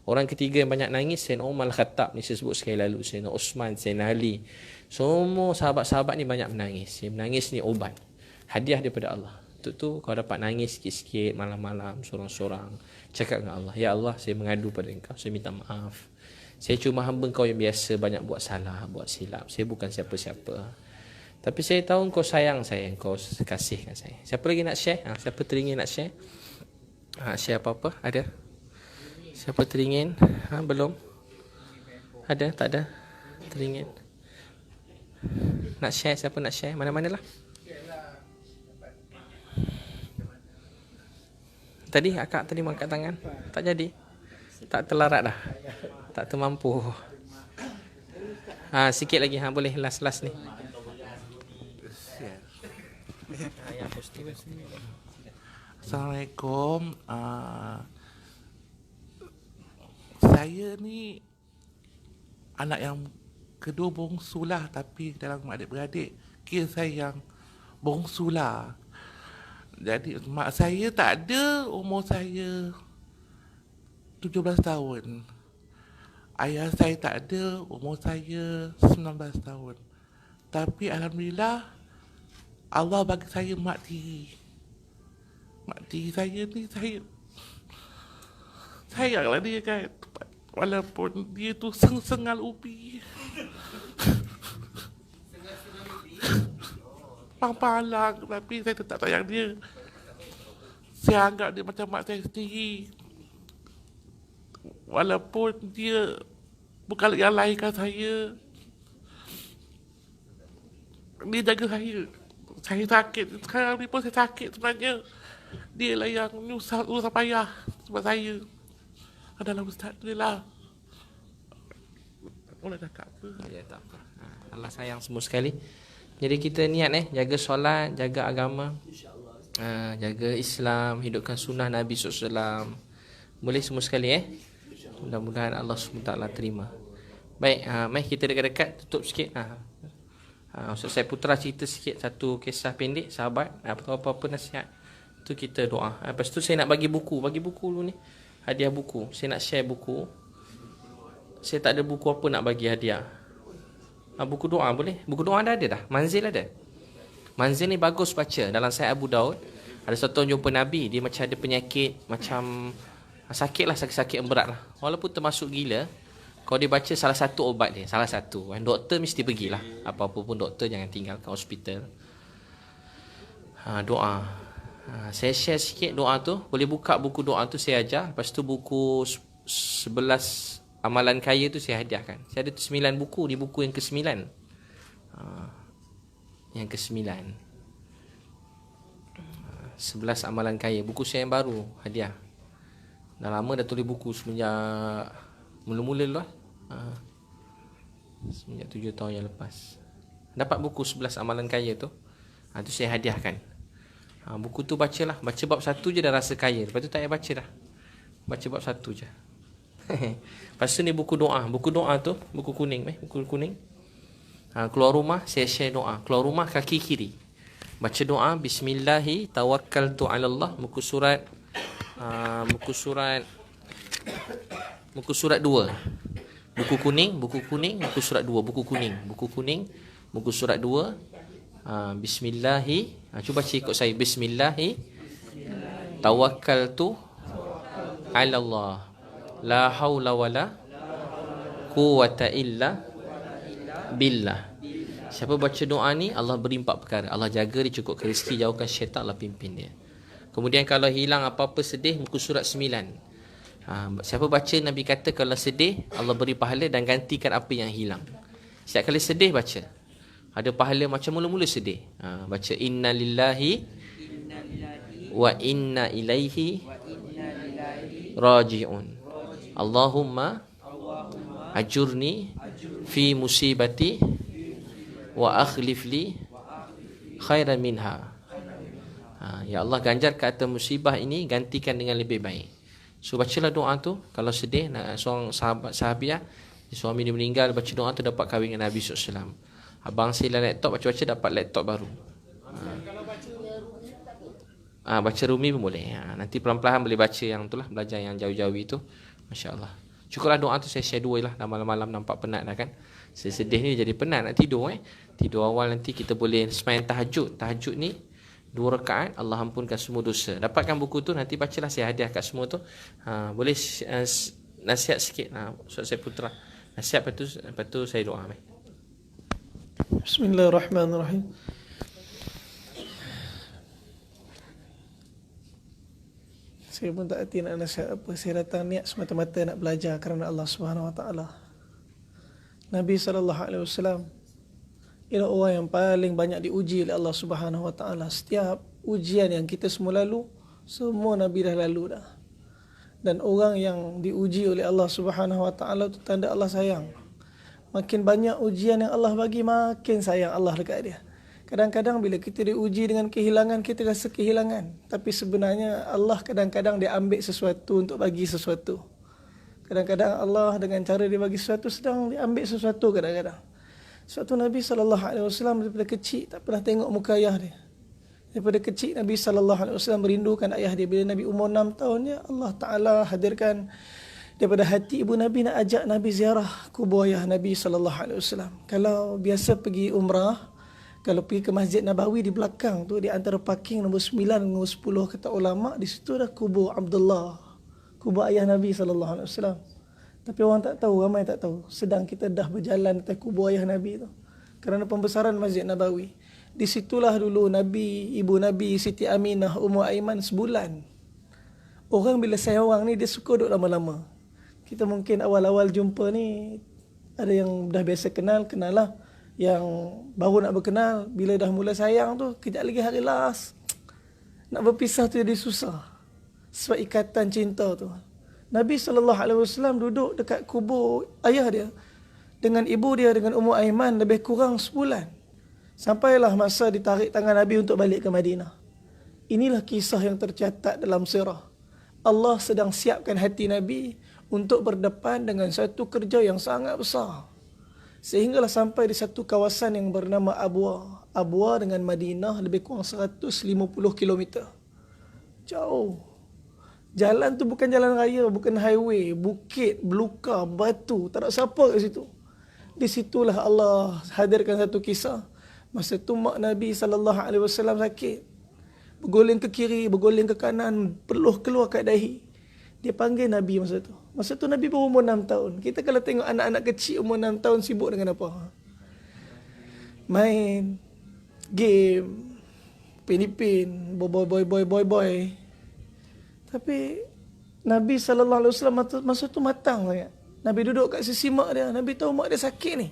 Orang ketiga yang banyak nangis Sayyidina Umar Al-Khattab, ni saya sebut sekali lalu, Sayyidina Osman, Sayyidina Ali. Semua sahabat-sahabat ni banyak menangis. Yang menangis ni obat. Hadiah daripada Allah. Untuk tu kau dapat nangis sikit-sikit malam-malam sorang-sorang. Cakap dengan Allah, ya Allah, saya mengadu pada engkau, saya minta maaf. Saya cuma hamba engkau yang biasa banyak buat salah, buat silap. Saya bukan siapa-siapa. Tapi saya tahu engkau sayang saya, engkau kasihkan saya. Siapa lagi nak share? Siapa teringin nak share? Share apa-apa? Ada? Siapa teringin? Belum? Ada? Tak ada? Teringin? Nak share? Siapa nak share? Mana-mana lah. Tadi akak tadi mengangkat tangan. Tak jadi. Tak terlarat dah. Tak termampu. Sikit lagi. Boleh last-last ni.
Assalamualaikum. Saya ni anak yang kedua bongsu lah, tapi dalam adik-beradik kira saya yang bongsu lah. Jadi mak saya tak ada, umur saya 17 tahun. Ayah saya tak ada, umur saya 19 tahun. Tapi alhamdulillah Allah bagi saya mak tiri. Mak tiri saya ni saya sayanglah dia kan. Walaupun dia tu sengal ubi. Palang, tapi saya tetap sayang dia. Saya anggap dia macam mak saya sendiri. Walaupun dia bukan yang lahirkan saya, dia jaga saya. Saya sakit, sekarang ni pun saya sakit sebenarnya. Dia lah yang susah payah sebab saya. Adalah Ustaz, Alhamdulillah. Boleh cakap apa?
Ya, tak apa. Allah sayang semua sekali. Jadi kita niat jaga solat, jaga agama, jaga Islam, hidupkan sunnah Nabi SAW. Boleh semua sekali Mudah-mudahan Allah SWT terima. Baik, mari kita dekat-dekat tutup sikit. Ustaz saya Putra cerita sikit satu kisah pendek sahabat, apa-apa nasihat. Tu kita doa. Lepas tu saya nak bagi buku dulu ni. Hadiah buku. Saya nak share buku. Saya tak ada buku apa nak bagi hadiah. Buku doa boleh? Buku doa ada dah. Manzil ada. Manzil ni bagus baca. Dalam Sahih Abu Daud ada satu orang jumpa Nabi, dia macam ada penyakit, macam sakit lah, sakit-sakit yang berat lah. Walaupun termasuk gila, kalau dia baca salah satu obat dia, salah satu. Doktor mesti pergilah. Apa-apa pun doktor jangan tinggalkan hospital. Doa. Saya share sikit doa tu. Boleh buka buku doa tu saya ajar. Lepas tu buku 11 amalan kaya tu saya hadiahkan. Saya ada 9 buku. Ni buku yang ke-9. Yang ke-9. 11 amalan kaya. Buku saya yang baru hadiah. Dah lama dah tulis buku semenjak mula-mula dulu lah. Semenjak 7 tahun yang lepas. Dapat buku 11 amalan kaya tu. Tu saya hadiahkan. Buku tu bacalah. Baca bab 1 je dah rasa kaya. Lepas tu tak payah baca dah. Baca bab 1 je. Lepas tu ni buku doa. Buku doa tu buku kuning. Buku kuning. Keluar rumah saya share doa. Keluar rumah kaki kiri baca doa Bismillahi tawakkaltu ala Allah. Muka surat 2. Buku kuning muka surat 2. Buku kuning muka surat 2. Bismillahi. Cuba baca ikut saya. Bismillahi tawakkaltu ala Allah. La haula wala quwwata illa billah. Siapa baca doa ni, Allah beri 4 perkara. Allah jaga dia, cukupkan rezeki, jauhkan syaitan, Allah pimpin dia. Kemudian kalau hilang apa-apa sedih, muka surat 9. Siapa baca, Nabi kata kalau sedih, Allah beri pahala dan gantikan apa yang hilang. Setiap kali sedih baca Ada pahala macam mula-mula sedih. Baca inna lillahi wa inna ilaihi raji'un. Allahumma ajurni fi musibati wa akhlif li khairan minha. Ya Allah, ganjar ke atas musibah ini, gantikan dengan lebih baik. So bacalah doa tu. Kalau sedih, seorang sahabiah, suami dia meninggal, baca doa tu dapat kahwin dengan Nabi SAW. Abang saya laptop, baca-baca dapat laptop baru. Baca Rumi pun boleh. Nanti pelan-pelan boleh baca yang tu lah, belajar yang jauh-jauh itu. Masya Allah. Cukuplah doa tu saya share 2 lah. Dah malam-malam nampak penat dah kan. Saya sedih ni jadi penat nak tidur. Tidur awal nanti kita boleh semain tahajud. Tahajud ni 2 rakaat, Allah ampunkan semua dosa. Dapatkan buku tu, nanti bacalah, saya hadiah kat semua tu. Boleh nasihat sikit. Ustaz saya Putra. Nasihat, lepas tu saya doa.
Bismillahirrahmanirrahim. Saya pun tak erti nak nasihat apa. Saya datang niat semata-mata nak belajar kerana Allah Subhanahu Wa Taala. Nabi SAW ialah orang yang paling banyak diuji oleh Allah Subhanahu Wa Taala. Setiap ujian yang kita semua lalu, semua Nabi dah lalu dah. Dan orang yang diuji oleh Allah Subhanahu Wa Taala itu tanda Allah sayang. Makin banyak ujian yang Allah bagi, makin sayang Allah dekat dia. Kadang-kadang bila kita diuji dengan kehilangan, kita rasa kehilangan. Tapi sebenarnya Allah kadang-kadang dia ambil sesuatu untuk bagi sesuatu. Kadang-kadang Allah dengan cara dia bagi sesuatu, sedang dia ambil sesuatu kadang-kadang. Suatu Nabi SAW daripada kecil tak pernah tengok muka ayah dia. Daripada kecil Nabi SAW merindukan ayah dia. Bila Nabi umur 6 tahun, ya Allah Ta'ala hadirkan daripada hati ibu Nabi nak ajak Nabi ziarah kubur ayah Nabi SAW. Kalau biasa pergi umrah, kalau pergi ke Masjid Nabawi di belakang tu, di antara parking nombor 9 dan nombor 10 kata ulama, di situ dah kubur Abdullah, kubur ayah Nabi SAW. Tapi orang tak tahu, ramai tak tahu. Sedang kita dah berjalan atas kubur ayah Nabi tu, kerana pembesaran Masjid Nabawi. Di situlah dulu Nabi, ibu Nabi Siti Aminah, Ummu Aiman sebulan. Orang bila sayang orang ni, dia suka duduk lama-lama. Kita mungkin awal-awal jumpa ni, ada yang dah biasa kenal, kenal lah. Yang baru nak berkenal, bila dah mula sayang tu, kejap lagi hari last, nak berpisah tu jadi susah. Sebab ikatan cinta tu. Nabi SAW duduk dekat kubur ayah dia dengan ibu dia, dengan Ummu Aiman lebih kurang sebulan. Sampailah masa ditarik tangan Nabi untuk balik ke Madinah. Inilah kisah yang tercatat dalam sirah. Allah sedang siapkan hati Nabi untuk berdepan dengan satu kerja yang sangat besar. Sehinggalah sampai di satu kawasan yang bernama Abwa. Abwa dengan Madinah lebih kurang 150 km. Jauh. Jalan tu bukan jalan raya, bukan highway, bukit, belukar, batu, tak ada siapa kat situ. Di situlah Allah hadirkan satu kisah. Masa tu mak Nabi SAW sakit. Berguling ke kiri, berguling ke kanan, peluh keluar kat dahi. Dia panggil Nabi masa tu. Masa tu Nabi berumur 6 tahun. Kita kalau tengok anak-anak kecil umur 6 tahun sibuk dengan apa? Main, game, pinipin, boy. Tapi Nabi SAW masa tu matang sangat. Nabi duduk kat sisi mak dia. Nabi tahu mak dia sakit ni.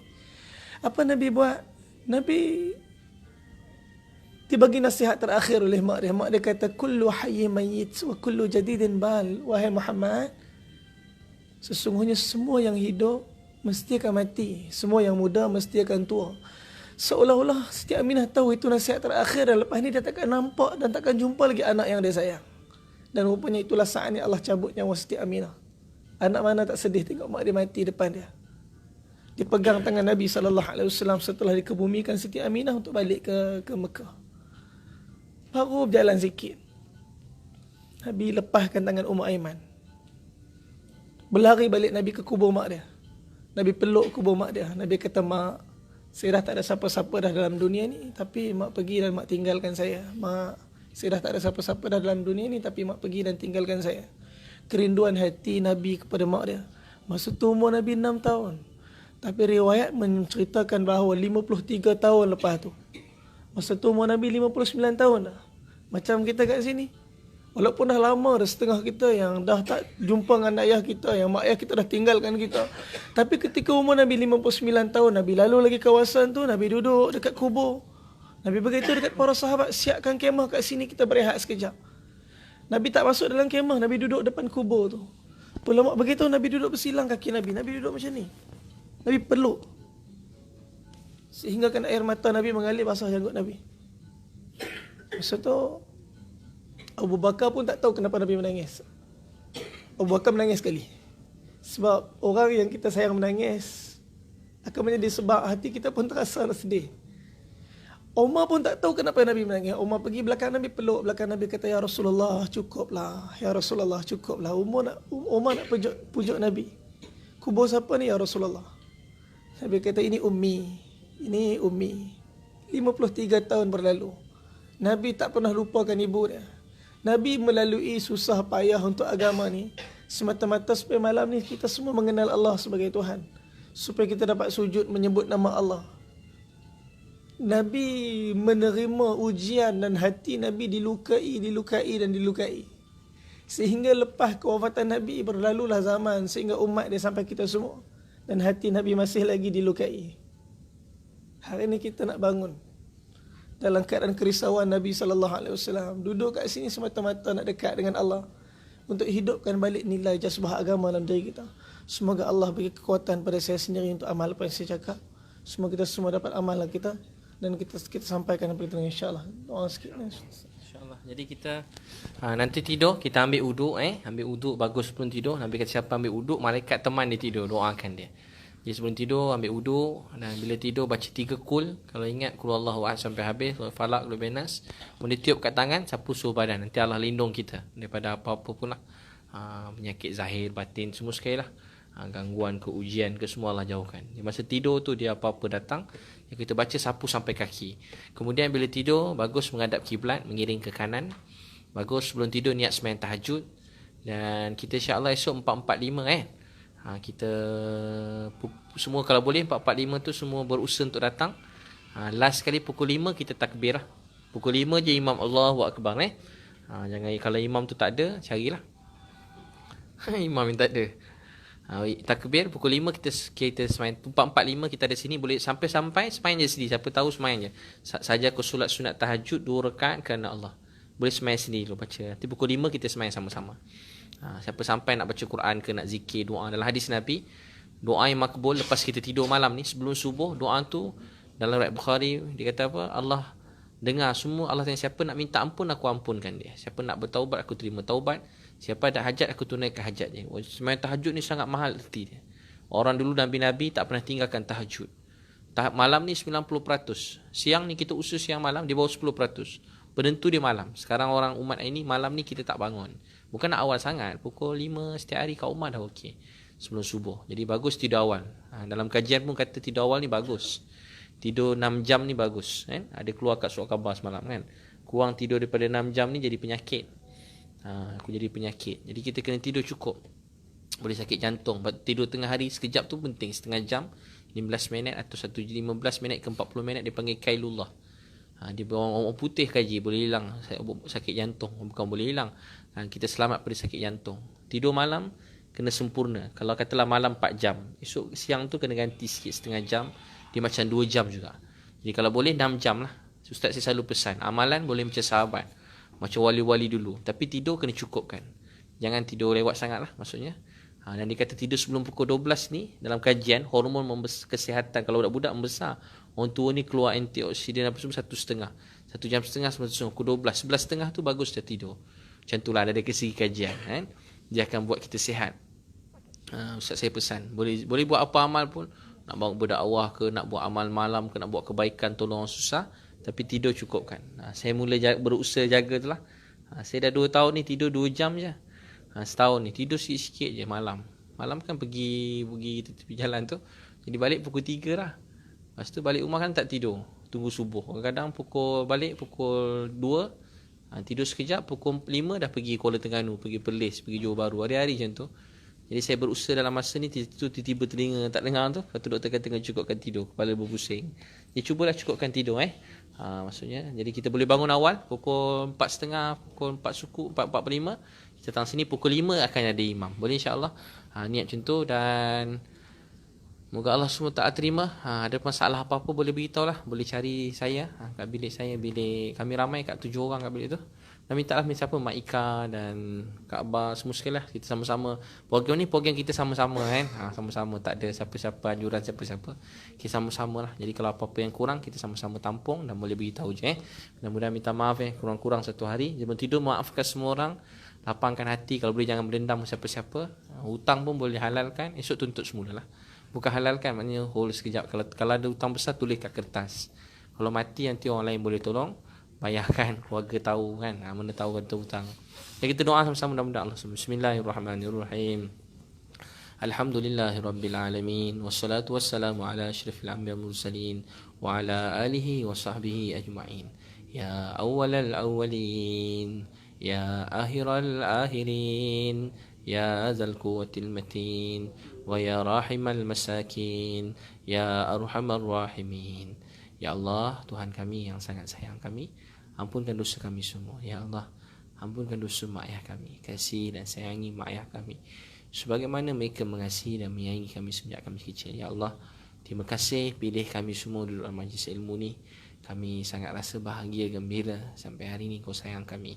Apa Nabi buat? Nabi dibagi nasihat terakhir oleh mak dia. Mak dia kata, kullu hayy mayyit wa kullu jadidin bal. Wahai Muhammad, sesungguhnya semua yang hidup mesti akan mati. Semua yang muda mesti akan tua. Seolah-olah Siti Aminah tahu itu nasihat terakhir, dan lepas ni dia takkan nampak dan takkan jumpa lagi anak yang dia sayang. Dan rupanya itulah saat ni Allah cabut nyawa Siti Aminah. Anak mana tak sedih tengok mak dia mati depan dia. Dipegang tangan Nabi SAW setelah dikebumikan Siti Aminah untuk balik ke Mekah. Baru berjalan sikit, Nabi lepaskan tangan Ummu Aiman. Berlari balik Nabi ke kubur mak dia. Nabi peluk kubur mak dia. Nabi kata, mak, saya dah tak ada siapa-siapa dah dalam dunia ni, tapi mak pergi dan mak tinggalkan saya. Mak, saya dah tak ada siapa-siapa dah dalam dunia ni, tapi mak pergi dan tinggalkan saya. Kerinduan hati Nabi kepada mak dia. Masa tu umur Nabi 6 tahun. Tapi riwayat menceritakan bahawa 53 tahun lepas tu. Masa tu umur Nabi 59 tahun dah. Macam kita kat sini. Walaupun dah lama dah setengah kita yang dah tak jumpa dengan ayah kita, yang mak ayah kita dah tinggalkan kita. Tapi ketika umur Nabi 59 tahun, Nabi lalu lagi kawasan tu, Nabi duduk dekat kubur. Nabi beritahu dekat para sahabat, siapkan kemah kat sini, kita berehat sekejap. Nabi tak masuk dalam kemah, Nabi duduk depan kubur tu. Ulama beritahu Nabi duduk bersilang kaki Nabi. Nabi duduk macam ni. Nabi peluk. Sehingga kan air mata Nabi mengalir basah janggut Nabi. Masa tu Abu Bakar pun tak tahu kenapa Nabi menangis. Abu Bakar menangis sekali. Sebab orang yang kita sayang menangis akan menjadi sebab hati kita pun terasa sedih. Umar pun tak tahu kenapa Nabi menangis. Umar pergi belakang Nabi, peluk belakang Nabi, kata, "Ya Rasulullah, cukuplah. Ya Rasulullah, cukuplah." Umar nak pujuk Nabi. "Kubur siapa ni, ya Rasulullah?" Nabi kata, "Ini Ummi. Ini Ummi." 53 tahun berlalu. Nabi tak pernah lupakan ibu dia. Nabi melalui susah payah untuk agama ni semata-mata supaya malam ni kita semua mengenal Allah sebagai Tuhan. Supaya kita dapat sujud menyebut nama Allah. Nabi menerima ujian dan hati Nabi dilukai. Sehingga lepas kewafatan Nabi berlalulah zaman sehingga umat dia sampai kita semua. Dan hati Nabi masih lagi dilukai. Hari ini kita nak bangun dalam keadaan kerisauan Nabi SAW. Duduk kat sini semata-mata nak dekat dengan Allah. Untuk hidupkan balik nilai jazbah agama dalam diri kita. Semoga Allah beri kekuatan pada saya sendiri untuk amal apa yang saya cakap. Semoga kita semua dapat amal kita. Dan kita sampaikan apa kita insya-Allah. Doa sikit.
InsyaAllah. Jadi kita nanti tidur, kita ambil uduk. Ambil uduk bagus sebelum tidur. Nabi kata siapa ambil uduk, malaikat teman dia tidur, doakan dia. Jadi sebelum tidur ambil uduk. Dan bila tidur baca 3 kul. Kalau ingat kul Allahu ahad sampai habis, falak, lubenas. Kemudian tiup kat tangan, sapu suhu badan. Nanti Allah lindung kita daripada apa-apa pula. Penyakit zahir, batin, semua sekali lah. Gangguan ke ujian ke semua Allah jauhkan. Di masa tidur tu dia apa-apa datang, yang kita baca sapu sampai kaki. Kemudian bila tidur bagus menghadap kiblat, mengiring ke kanan. Bagus sebelum tidur niat sembahyang tahajud. Dan kita insya-Allah esok 4.45 kita semua kalau boleh 4.45 tu semua berusaha untuk datang. Last sekali pukul 5 kita takbir lah. Pukul 5 je imam Allahu Akbar jangan kalau imam tu tak ada carilah. Imam yang tak ada. Takbir pukul 5 kita sembahyang. 4.45 kita ada sini, boleh sampai sembahyang je sendiri. Siapa tahu sembahyang je. Saja aku solat sunat tahajud 2 rakaat kerana Allah. Boleh sembahyang sendiri dulu baca. Nanti pukul 5 kita sembahyang sama-sama. Siapa sampai nak baca Quran ke nak zikir, doa dalam hadis Nabi, doa yang makbul lepas kita tidur malam ni sebelum subuh, doa tu dalam riwayat Bukhari dia kata apa? Allah dengar semua. Allah tanya siapa nak minta ampun aku ampunkan dia. Siapa nak bertaubat aku terima taubat. Siapa ada hajat aku tunaikan hajat dia. Sembahyang tahajud ni sangat mahal erti dia. Orang dulu Nabi-Nabi tak pernah tinggalkan tahajud. Malam ni 90%. Siang ni kita usaha siang malam di bawah 10%. Penentu dia malam. Sekarang orang umat ini malam ni kita tak bangun. Bukan nak awal sangat. Pukul 5 setiap hari kat rumah dah okey. Sebelum subuh. Jadi bagus tidur awal. Dalam kajian pun kata tidur awal ni bagus. Tidur 6 jam ni bagus. Ada keluar kat surat khabar semalam kan. Kurang tidur daripada 6 jam ni jadi penyakit. Aku jadi penyakit. Jadi kita kena tidur cukup. Boleh sakit jantung. Tidur tengah hari sekejap tu penting. Setengah jam 15 minit atau 15 minit ke 40 minit dia panggil kailullah. Dia orang putih kaji boleh hilang sakit jantung. Bukan boleh hilang, kita selamat pada sakit jantung. Tidur malam kena sempurna. Kalau katalah malam 4 jam, esok siang tu kena ganti sikit setengah jam. Dia macam 2 jam juga. Jadi kalau boleh 6 jam lah. Ustaz saya selalu pesan, amalan boleh macam sahabat, macam wali-wali dulu. Tapi tidur kena cukupkan. Jangan tidur lewat sangat lah maksudnya. Dan dia kata tidur sebelum pukul 12 ni, dalam kajian, hormon kesihatan kalau budak-budak membesar, orang tua ni keluar antioksidan apa semua 1,5. 1 jam setengah sebelum pukul 12. 11.30 tu bagus dia tidur. Macam tu lah dari segi kajian. Dia akan buat kita sihat. Ustaz saya pesan, boleh buat apa amal pun. Nak bawa berdakwah ke, nak buat amal malam ke, nak buat kebaikan, tolong orang susah. Tapi tidur cukupkan. Saya mula berusaha jaga tu lah. Saya dah 2 tahun ni tidur 2 jam je. Setahun ni tidur sikit-sikit je malam. Malam kan pergi tepi jalan tu. Jadi balik pukul 3 lah. Lepas tu balik rumah kan tak tidur. Tunggu subuh. Kadang-kadang balik pukul 2. Tidur sekejap. Pukul 5 dah pergi Kuala Terengganu. Pergi Perlis. Pergi Johor Bahru. Hari-hari macam tu. Jadi saya berusaha dalam masa ni tiba-tiba telinga tak dengar tu. Lepas tu doktor kata kena cukupkan tidur. Kepala berpusing. Jadi cubalah cukupkan tidur Maksudnya jadi kita boleh bangun awal pukul 4.30, pukul 4 suku, 4.45. Kita datang sini pukul 5 akan ada imam. Boleh insya-Allah. Niat macam tu, dan moga Allah semua tak terima. Ada masalah apa-apa boleh beritahu lah. Boleh cari saya kat bilik saya. Bilik kami ramai kat 7 orang kat bilik tu. Dan minta lah siapa, Mak Ika dan Kak Abbas, semua sekali lah. Kita sama-sama. Program ni program kita sama-sama kan. Sama-sama, tak ada siapa-siapa anjuran siapa-siapa. Kita sama-sama lah. Jadi kalau apa-apa yang kurang, kita sama-sama tampung dan boleh beritahu je. Mudah-mudahan minta maaf kurang-kurang satu hari. Jangan tidur, maafkan semua orang. Lapangkan hati, kalau boleh jangan berdendam siapa-siapa. Hutang pun boleh halalkan, esok tuntut semula lah. Bukan halalkan, maknanya hold sekejap. Kalau ada hutang besar, tulis kat kertas. Kalau mati, nanti orang lain boleh tolong bayarkan, keluarga tahu kan, mana tahu kata hutang. Jadi kita doa sama-sama, mudah-mudahan Allah. Bismillahirrahmanirrahim. Alhamdulillahirabbil alamin, wassalatu wassalamu ala asyrafil anbiya'i wal mursalin wa ala alihi wa sahbihi ajma'in. Ya awwalal awwalin, ya akhiral akhirin, ya dzal quwwatil matin, wa ya rahimal masakin, ya arhamar rahimin. Ya Allah, Tuhan kami yang sangat sayang kami, ampunkan dosa kami semua. Ya Allah, ampunkan dosa mak ayah kami. Kasih dan sayangi mak ayah kami sebagaimana mereka mengasihi dan menyayangi kami sejak kami kecil. Ya Allah, terima kasih pilih kami semua duduk dalam majlis ilmu ni. Kami sangat rasa bahagia, gembira sampai hari ni kau sayang kami.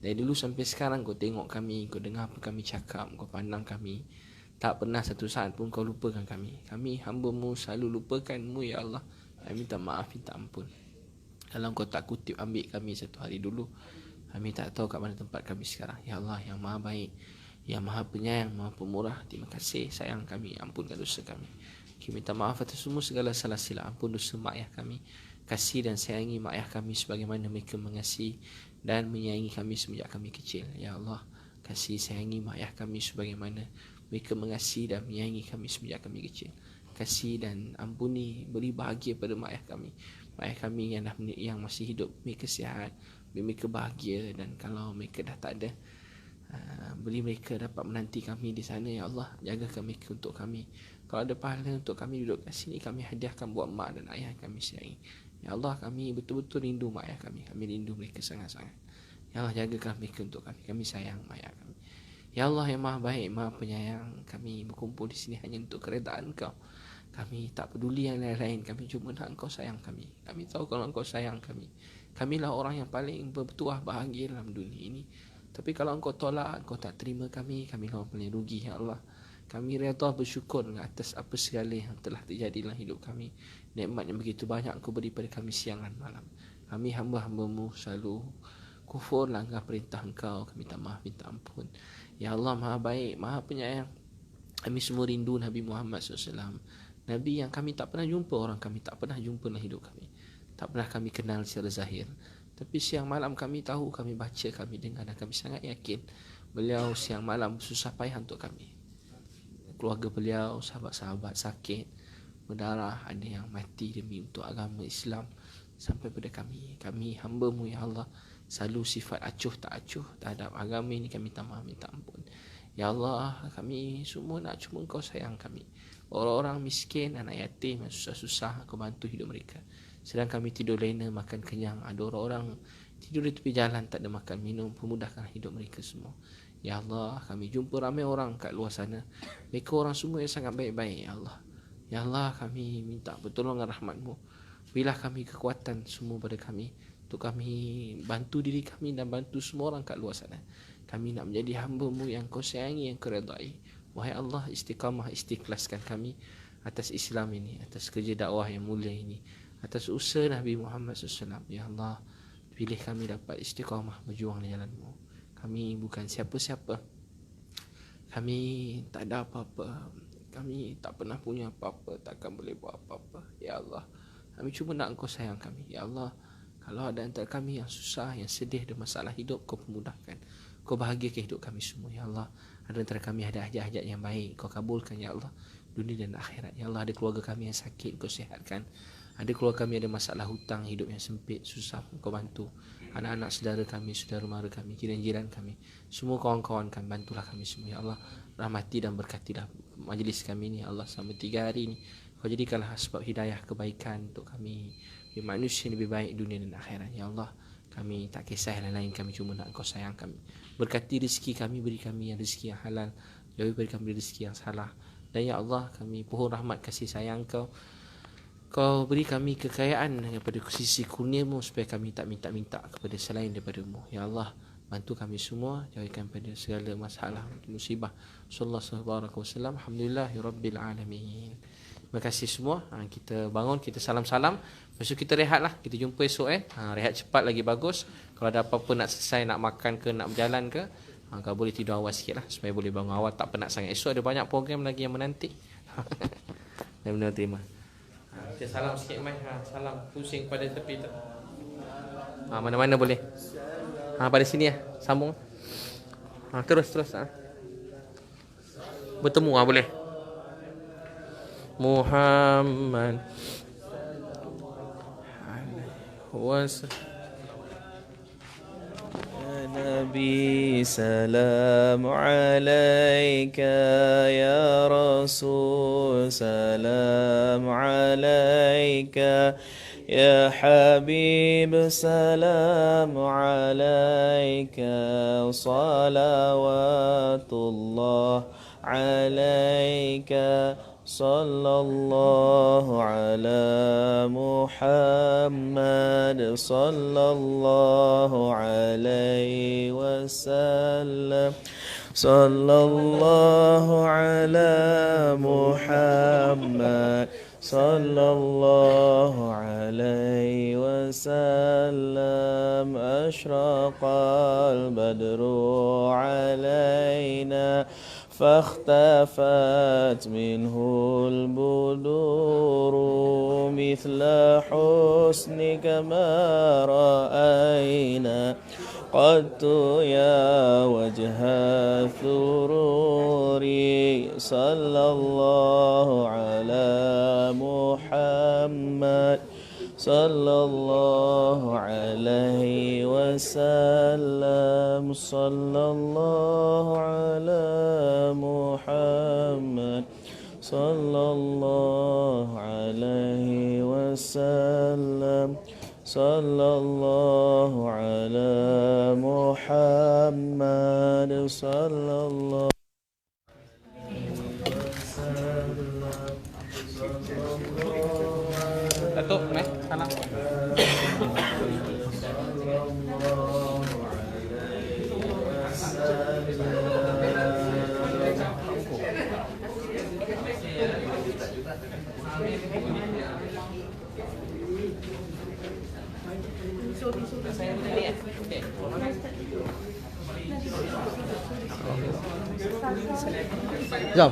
Dari dulu sampai sekarang kau tengok kami, kau dengar apa kami cakap, kau pandang kami. Tak pernah satu saat pun kau lupakan kami. Kami hamba-Mu selalu lupakan-Mu, Ya Allah. Kami minta maaf, minta ampun. Kalau kau tak kutip ambil kami satu hari dulu, kami tak tahu kat mana tempat kami sekarang. Ya Allah yang maha baik, yang maha penyayang, maha pemurah, terima kasih sayang kami, ampunkan dosa kami. Kami minta maaf atas semua segala salah silap. Ampun dosa mak ayah kami. Kasih dan sayangi mak ayah kami sebagaimana mereka mengasihi dan menyayangi kami semenjak kami kecil. Ya Allah, kasih sayangi mak ayah kami sebagaimana mereka mengasihi dan menyayangi kami semenjak kami kecil. Kasih dan ampuni, beri bahagia pada mak ayah kami. Mak ayah kami yang masih hidup, mereka sihat, mereka bahagia, dan kalau mereka dah tak ada, beri mereka dapat menanti kami di sana. Ya Allah, jagakan mereka untuk kami. Kalau ada pahala untuk kami duduk kat sini, kami hadiahkan buat mak dan ayah kami sayangi. Ya Allah, kami betul-betul rindu mak ayah kami. Kami rindu mereka sangat-sangat. Ya Allah, jagakan mereka untuk kami. Kami sayang mak ayah kami. Ya Allah yang maha baik, maha penyayang, kami berkumpul di sini hanya untuk keredaan Kau. Kami tak peduli yang lain-lain. Kami cuma nak Engkau sayang kami. Kami tahu kalau Engkau sayang kami, kamilah orang yang paling bertuah bahagia dalam dunia ini. Tapi kalau Engkau tolak, Engkau tak terima kami, kamilah orang paling rugi. Ya Allah, kami redha bersyukur atas apa segala yang telah terjadi dalam hidup kami. Nikmat yang begitu banyak Engkau beri pada kami siang dan malam. Kami hamba-hamba-Mu selalu kufur, langgar perintah Engkau. Kami minta maaf, minta ampun. Ya Allah maha baik, maha penyayang. Kami semua rindu Nabi Muhammad SAW. Nabi yang kami tak pernah jumpa, orang kami tak pernah jumpa dalam hidup kami. Tak pernah kami kenal secara zahir. Tapi siang malam kami tahu, kami baca, kami dengar, dan kami sangat yakin beliau siang malam susah payah untuk kami. Keluarga beliau, sahabat-sahabat sakit, berdarah, ada yang mati demi untuk agama Islam. Sampai pada kami, kami hamba-Mu ya Allah, selalu sifat acuh tak acuh terhadap agama ini. Kami minta maaf, minta ampun. Ya Allah, kami semua nak cuma Engkau sayang kami. Orang-orang miskin, anak yatim yang susah-susah, Kau bantu hidup mereka. Sedang kami tidur lena, makan kenyang. Ada orang-orang tidur di tepi jalan, tak ada makan minum. Pemudahkan hidup mereka semua. Ya Allah, kami jumpa ramai orang kat luar sana. Mereka orang semua yang sangat baik-baik. Ya Allah, ya Allah, kami minta pertolongan rahmat-Mu. Berilah kami kekuatan semua pada kami, untuk kami bantu diri kami dan bantu semua orang kat luar sana. Kami nak menjadi hamba-Mu yang Kau sayangi, yang Kau redai. Wahai Allah, istiqamah, istikhlaskan kami atas Islam ini, atas kerja dakwah yang mulia ini, atas usaha Nabi Muhammad SAW. Ya Allah, pilih kami dapat istiqamah berjuang di jalan-Mu. Kami bukan siapa-siapa. Kami tak ada apa-apa. Kami tak pernah punya apa-apa, takkan boleh buat apa-apa. Ya Allah, kami cuma nak Engkau sayang kami. Ya Allah, kalau ada antara kami yang susah, yang sedih, ada masalah hidup, Kau pemudahkan. Kau bahagiakan hidup kami semua. Ya Allah, ada antara kami ada hajat-hajat yang baik, Kau kabulkan ya Allah, dunia dan akhirat. Ya Allah, ada keluarga kami yang sakit, Kau sihatkan. Ada keluarga kami ada masalah hutang, hidup yang sempit, susah, Kau bantu. Anak-anak saudara kami, saudara mara kami, jiran-jiran kami, semua kawan-kawan kami, bantulah kami semua. Ya Allah, rahmati dan berkatilah majlis kami ni. Ya Allah, selama 3 hari ni Kau jadikanlah sebab hidayah kebaikan untuk kami Jadi manusia yang lebih baik dunia dan akhirat. Ya Allah, kami tak kisah yang lain, kami cuma nak Engkau sayang kami. Berkati rezeki kami, beri kami yang rezeki yang halal, jauhi beri kami rezeki yang salah. Dan ya Allah, kami pohon rahmat kasih sayang Kau. Kau beri kami kekayaan daripada sisi kurniamu, supaya kami tak minta-minta kepada selain daripada-Mu. Ya Allah, bantu kami semua, jauhkan pada segala masalah, musibah. Sallallahu alaihi wasallam. Alhamdulillahirabbil alamin. Terima kasih semua. Kita bangun, kita salam-salam. Lepas tu kita rehat lah. Kita jumpa esok rehat cepat lagi bagus. Kalau ada apa-apa nak selesai, nak makan ke, nak berjalan ke, kau boleh tidur awal sikit lah, supaya boleh bangun awal, tak penat sangat. Esok ada banyak program lagi yang menanti. Benar-benar terima. Kita salam sikit, Mai. Salam pusing pada tepi tu. Mana-mana boleh. Pada sini sambung. Terus. Bertemu boleh. Muhammad Nabi salam alaika ya Rasul salam alaika ya Habib salam alaika salawatullah alaika sallallahu ala Muhammad sallallahu alaihi wasallam sallallahu ala Muhammad sallallahu alaihi wasallam ashraqal badru alaina فاختفت منه البدور مثل حسنك ما رأينا قد يا وجه الثرور صلى الله على محمد صلى الله عليه وسلم صلى الله على محمد صلى الله عليه وسلم صلى الله على محمد صلى الله Datuk, salam.
Jom.